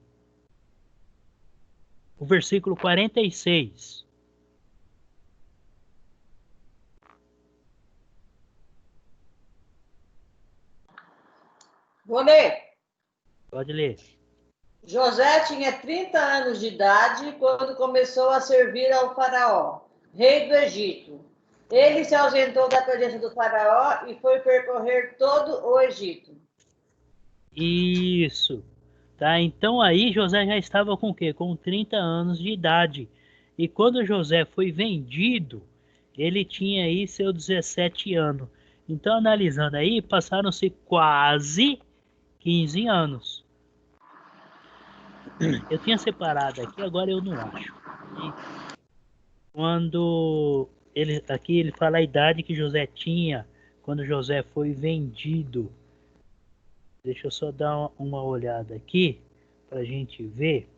O versículo 46. Vou ler. Pode ler. José tinha 30 anos de idade quando começou a servir ao faraó, rei do Egito. Ele se ausentou da presença do faraó e foi percorrer todo o Egito. Isso. Tá? Então aí José já estava com o quê? Com 30 anos de idade. E quando José foi vendido, ele tinha aí seus 17 anos. Então, analisando aí, passaram-se quase 15 anos. Eu tinha separado aqui, agora eu não acho. E quando aqui ele fala a idade que José tinha quando José foi vendido. Deixa eu só dar uma olhada aqui para a gente ver.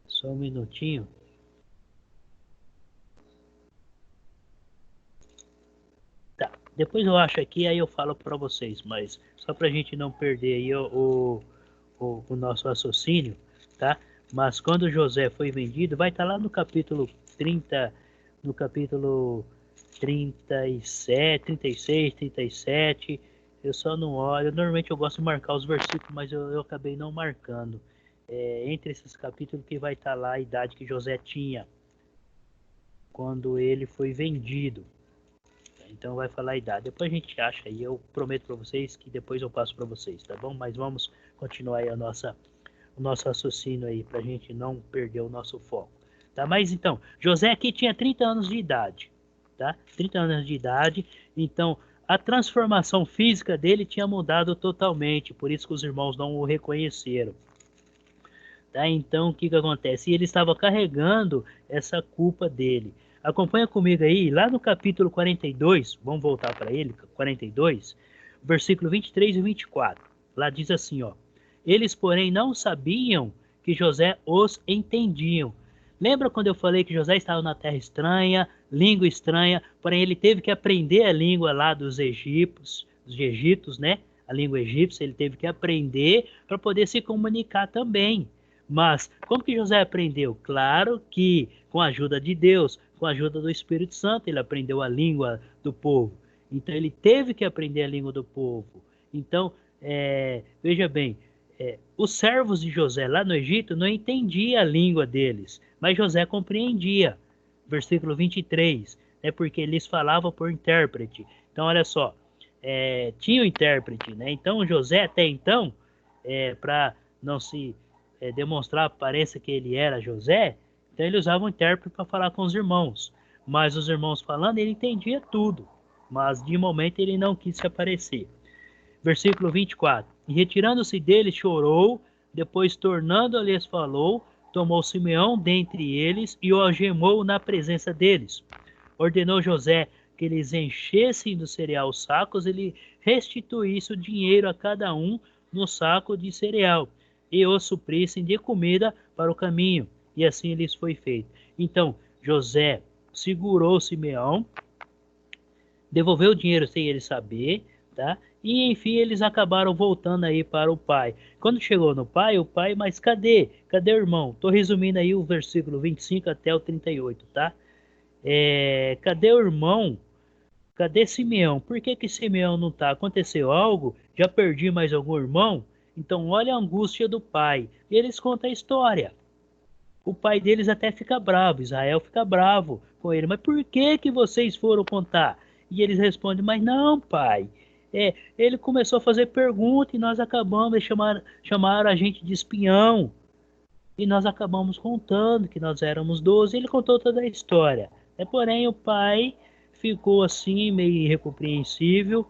Só um minutinho. Tá, Depois eu acho aqui, aí eu falo para vocês, mas só para a gente não perder aí o nosso raciocínio, tá? Mas quando José foi vendido, vai estar lá no capítulo 30, no capítulo 37, 36, 37. Eu só não olho. Normalmente eu gosto de marcar os versículos, mas eu acabei não marcando. Entre esses capítulos que vai estar lá a idade que José tinha quando ele foi vendido. Então vai falar a idade. Depois a gente acha aí. Eu prometo para vocês que depois eu passo para vocês, tá bom? Mas vamos continuar aí o nosso raciocínio aí, para a gente não perder o nosso foco. Tá? Mas então, José aqui tinha 30 anos de idade. Tá? 30 anos de idade. Então, a transformação física dele tinha mudado totalmente. Por isso que os irmãos não o reconheceram. Tá? Então, o que acontece? E ele estava carregando essa culpa dele. Acompanha comigo aí, lá no capítulo 42, vamos voltar para ele, 42, versículo 23 e 24. Lá diz assim, ó: eles, porém, não sabiam que José os entendiam. Lembra quando eu falei que José estava na terra estranha, língua estranha, porém ele teve que aprender a língua lá dos egípcios, né? A língua egípcia, ele teve que aprender para poder se comunicar também. Mas como que José aprendeu? Claro que com a ajuda de Deus, com a ajuda do Espírito Santo, ele aprendeu a língua do povo. Então ele teve que aprender a língua do povo. Então, veja bem, os servos de José lá no Egito não entendiam a língua deles, mas José compreendia. Versículo 23, porque eles falavam por intérprete. Então, olha só, tinha o intérprete, né? Então, José, até então, para não se demonstrar a aparência que ele era José, então ele usava um intérprete para falar com os irmãos. Mas os irmãos falando, ele entendia tudo. Mas de momento ele não quis se aparecer. Versículo 24. E retirando-se dele, chorou, depois tornando-lhes falou, tomou Simeão dentre eles e o algemou na presença deles. Ordenou José que eles enchessem do cereal os sacos e lhe restituísse o dinheiro a cada um no saco de cereal, e os suprissem de comida para o caminho. E assim lhes foi feito. Então, José segurou Simeão, devolveu o dinheiro sem ele saber, tá? E enfim, eles acabaram voltando aí para o pai. Quando chegou no pai, mas cadê? Cadê o irmão? Estou resumindo aí o versículo 25 até o 38, tá? Cadê o irmão? Cadê Simeão? Por que Simeão não está? Aconteceu algo? Já perdi mais algum irmão? Então olha a angústia do pai. E eles contam a história. O pai deles até fica bravo, Israel fica bravo com ele. Mas por que vocês foram contar? E eles respondem, mas não, pai. Ele começou a fazer pergunta e nós acabamos, chamaram a gente de espião. E nós acabamos contando que nós éramos 12. Ele contou toda a história. Porém, o pai ficou assim, meio irrecompreensível.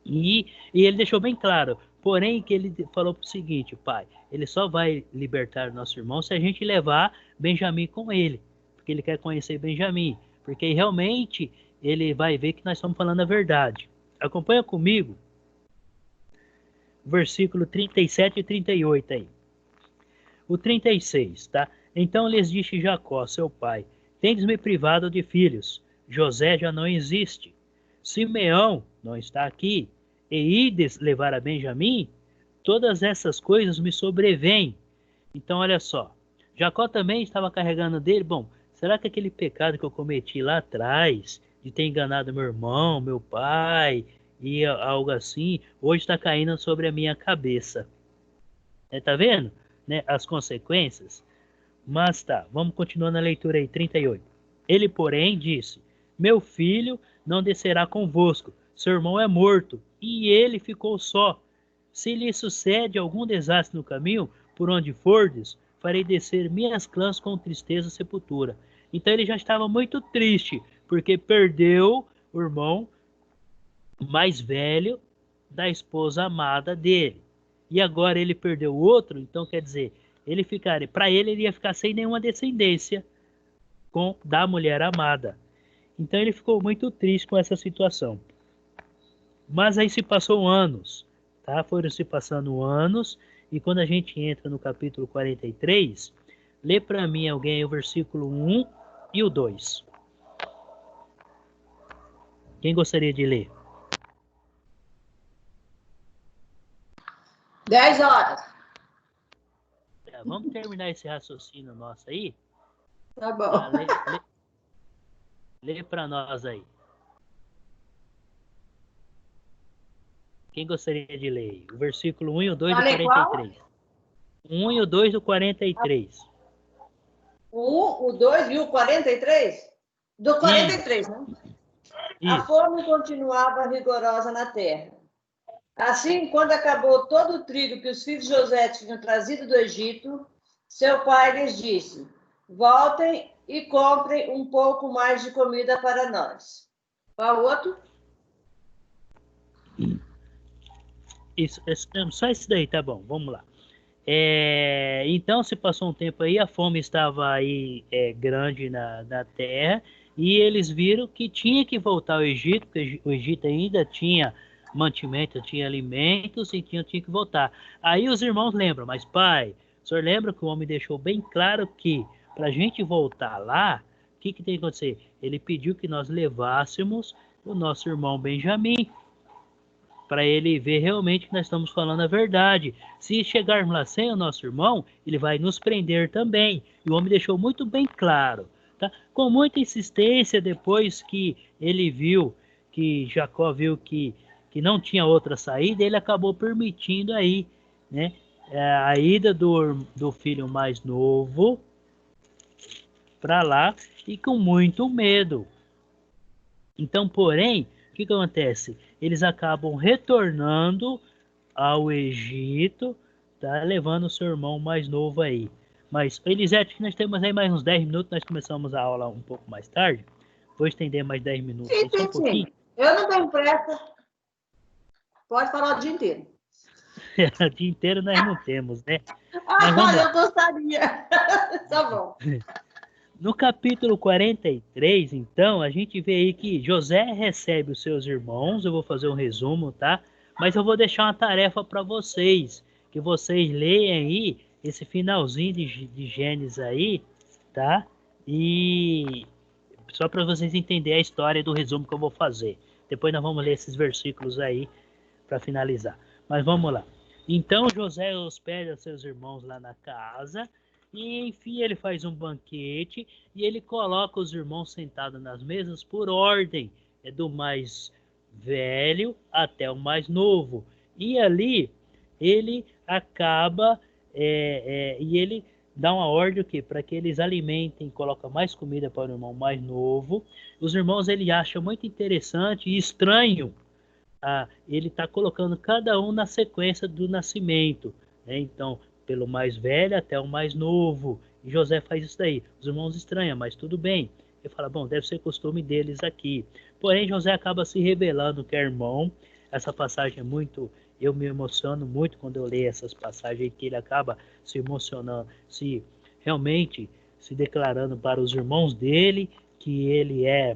E ele deixou bem claro. Porém, que ele falou o seguinte, pai, ele só vai libertar nosso irmão se a gente levar Benjamim com ele. Porque ele quer conhecer Benjamim. Porque realmente ele vai ver que nós estamos falando a verdade. Acompanha comigo. Versículo 37 e 38 aí. O 36, tá? Então lhes disse Jacó, seu pai, tendes-me privado de filhos. José já não existe. Simeão não está aqui. E ides levar a Benjamim? Todas essas coisas me sobrevêm. Então, olha só. Jacó também estava carregando dele. Bom, será que aquele pecado que eu cometi lá atrás, de ter enganado meu irmão, meu pai, e algo assim, hoje está caindo sobre a minha cabeça? Tá vendo? Né, as consequências? Mas tá, vamos continuar na leitura aí, 38. Ele, porém, disse, meu filho não descerá convosco, seu irmão é morto, e ele ficou só. Se lhe sucede algum desastre no caminho, por onde fordes, farei descer minhas clãs com tristeza e sepultura. Então ele já estava muito triste, porque perdeu o irmão mais velho da esposa amada dele. E agora ele perdeu o outro, então quer dizer, para ele ia ficar sem nenhuma descendência da mulher amada. Então ele ficou muito triste com essa situação. Mas aí se passou anos, tá? Foram se passando anos, e quando a gente entra no capítulo 43, lê para mim alguém o versículo 1 e o 2. Quem gostaria de ler? 10 horas. Vamos terminar esse raciocínio nosso aí? Tá bom. Tá, lê para nós aí. Quem gostaria de ler? O versículo 1 e o 2 do 43. 1 e o 2 do 43. O 1, o 2 e o 43? Do 43, né? Isso. A fome continuava rigorosa na terra. Assim, quando acabou todo o trigo que os filhos de José tinham trazido do Egito, seu pai lhes disse: voltem e comprem um pouco mais de comida para nós. Qual outro? Isso, só isso daí, tá bom, vamos lá. Então, se passou um tempo aí, a fome estava aí grande na terra, e eles viram que tinha que voltar ao Egito, porque o Egito ainda tinha mantimento, tinha alimentos, e tinha que voltar. Aí os irmãos lembram, mas pai, o senhor lembra que o homem deixou bem claro que para a gente voltar lá, o que tem que acontecer? Ele pediu que nós levássemos o nosso irmão Benjamim, para ele ver realmente que nós estamos falando a verdade. Se chegarmos lá sem o nosso irmão, ele vai nos prender também. E o homem deixou muito bem claro. Tá? Com muita insistência, depois que ele viu, que Jacó viu que não tinha outra saída, ele acabou permitindo aí, né, a ida do filho mais novo para lá, e com muito medo. Então, porém, o que acontece? Eles acabam retornando ao Egito, tá? Levando o seu irmão mais novo aí. Mas, Elisete, nós temos aí mais uns 10 minutos, nós começamos a aula um pouco mais tarde. Vou estender mais 10 minutos. Sim, só um pouquinho. Eu não tenho pressa. Pode falar o dia inteiro. O dia inteiro nós não temos, né? Mas vamos lá. Eu gostaria. Tá bom. No capítulo 43, então, a gente vê aí que José recebe os seus irmãos. Eu vou fazer um resumo, tá? Mas eu vou deixar uma tarefa para vocês, que vocês leiam aí esse finalzinho de Gênesis aí, tá? E só para vocês entenderem a história do resumo que eu vou fazer. Depois nós vamos ler esses versículos aí para finalizar. Mas vamos lá. Então José hospeda seus irmãos lá na casa, e enfim ele faz um banquete, e ele coloca os irmãos sentados nas mesas por ordem, do mais velho até o mais novo. E ali ele acaba e ele dá uma ordem para que eles alimentem, coloca mais comida para o irmão mais novo. Os irmãos ele acha muito interessante e estranho. Ele está colocando cada um na sequência do nascimento, né? Então, pelo mais velho até o mais novo. E José faz isso daí. Os irmãos estranham, mas tudo bem. Ele fala, bom, deve ser costume deles aqui. Porém, José acaba se revelando que é irmão. Essa passagem é muito... Eu me emociono muito quando eu leio essas passagens, que ele acaba se emocionando, realmente se declarando para os irmãos dele que ele é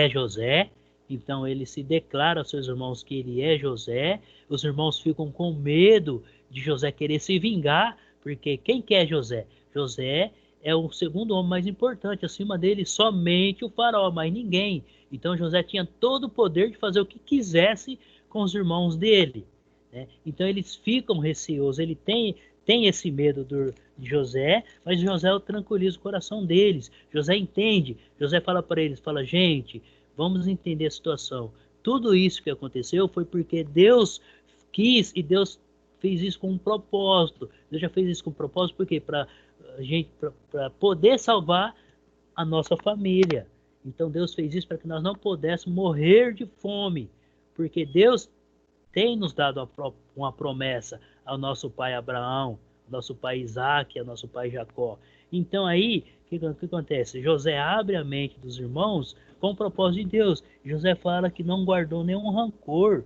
José. Então ele se declara aos seus irmãos que ele é José. Os irmãos ficam com medo de José querer se vingar, porque quem que é José? José é o segundo homem mais importante, acima dele somente o faraó, mais ninguém. Então José tinha todo o poder de fazer o que quisesse com os irmãos dele, né? Então eles ficam receosos, ele tem esse medo de José, mas José tranquiliza o coração deles. José entende, José fala para eles, fala, gente, vamos entender a situação. Tudo isso que aconteceu foi porque Deus quis, e Deus fez isso com um propósito. Deus já fez isso com um propósito, por quê? Para poder salvar a nossa família. Então Deus fez isso para que nós não pudéssemos morrer de fome, porque Deus tem nos dado uma promessa ao nosso pai Abraão, ao nosso pai Isaac, ao nosso pai Jacó. Então aí, o que acontece? José abre a mente dos irmãos com o propósito de Deus. José fala que não guardou nenhum rancor,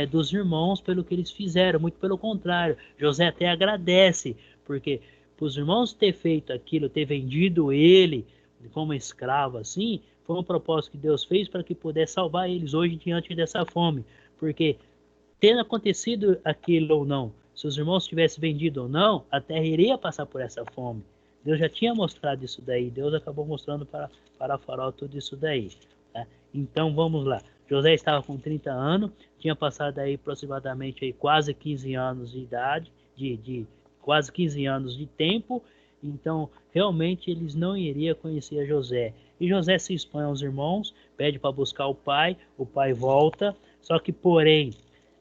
dos irmãos pelo que eles fizeram, muito pelo contrário. José até agradece, porque para os irmãos ter feito aquilo, ter vendido ele como escravo assim, foi um propósito que Deus fez para que pudesse salvar eles hoje diante dessa fome. Porque tendo acontecido aquilo ou não, se os irmãos tivessem vendido ou não, a terra iria passar por essa fome, Deus já tinha mostrado isso daí. Deus acabou mostrando para Faraó tudo isso daí. Tá? Então vamos lá. José estava com 30 anos, tinha passado aí aproximadamente aí quase 15 anos de idade, quase 15 anos de tempo. Então realmente eles não iriam conhecer a José. E José se expõe aos irmãos, pede para buscar o pai volta. Só que porém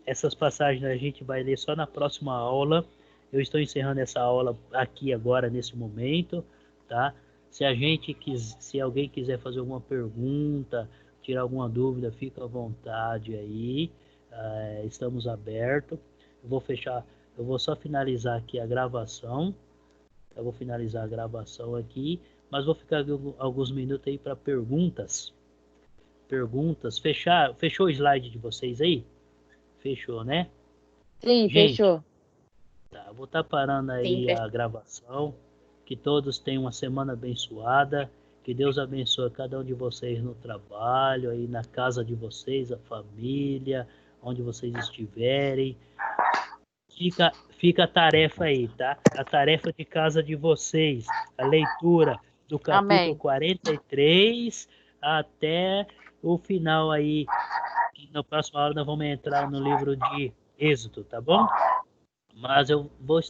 essas passagens a gente vai ler só na próxima aula. Eu estou encerrando essa aula aqui agora, nesse momento, tá? Se alguém quiser fazer alguma pergunta, tirar alguma dúvida, fica à vontade aí. Estamos abertos. Eu vou só finalizar aqui a gravação. Eu vou finalizar a gravação aqui, mas vou ficar alguns minutos aí para perguntas. Fechou o slide de vocês aí? Fechou, né? Sim, Gente, fechou. tá, vou estar parando aí Sim, a gravação. Que todos tenham uma semana abençoada. Que Deus abençoe cada um de vocês no trabalho, aí na casa de vocês, a família, onde vocês estiverem. Fica a tarefa aí, tá? A tarefa de casa de vocês. A leitura do capítulo Amém. 43 até o final aí. Na próxima aula nós vamos entrar no livro de Êxodo, tá bom? Mas eu vou estar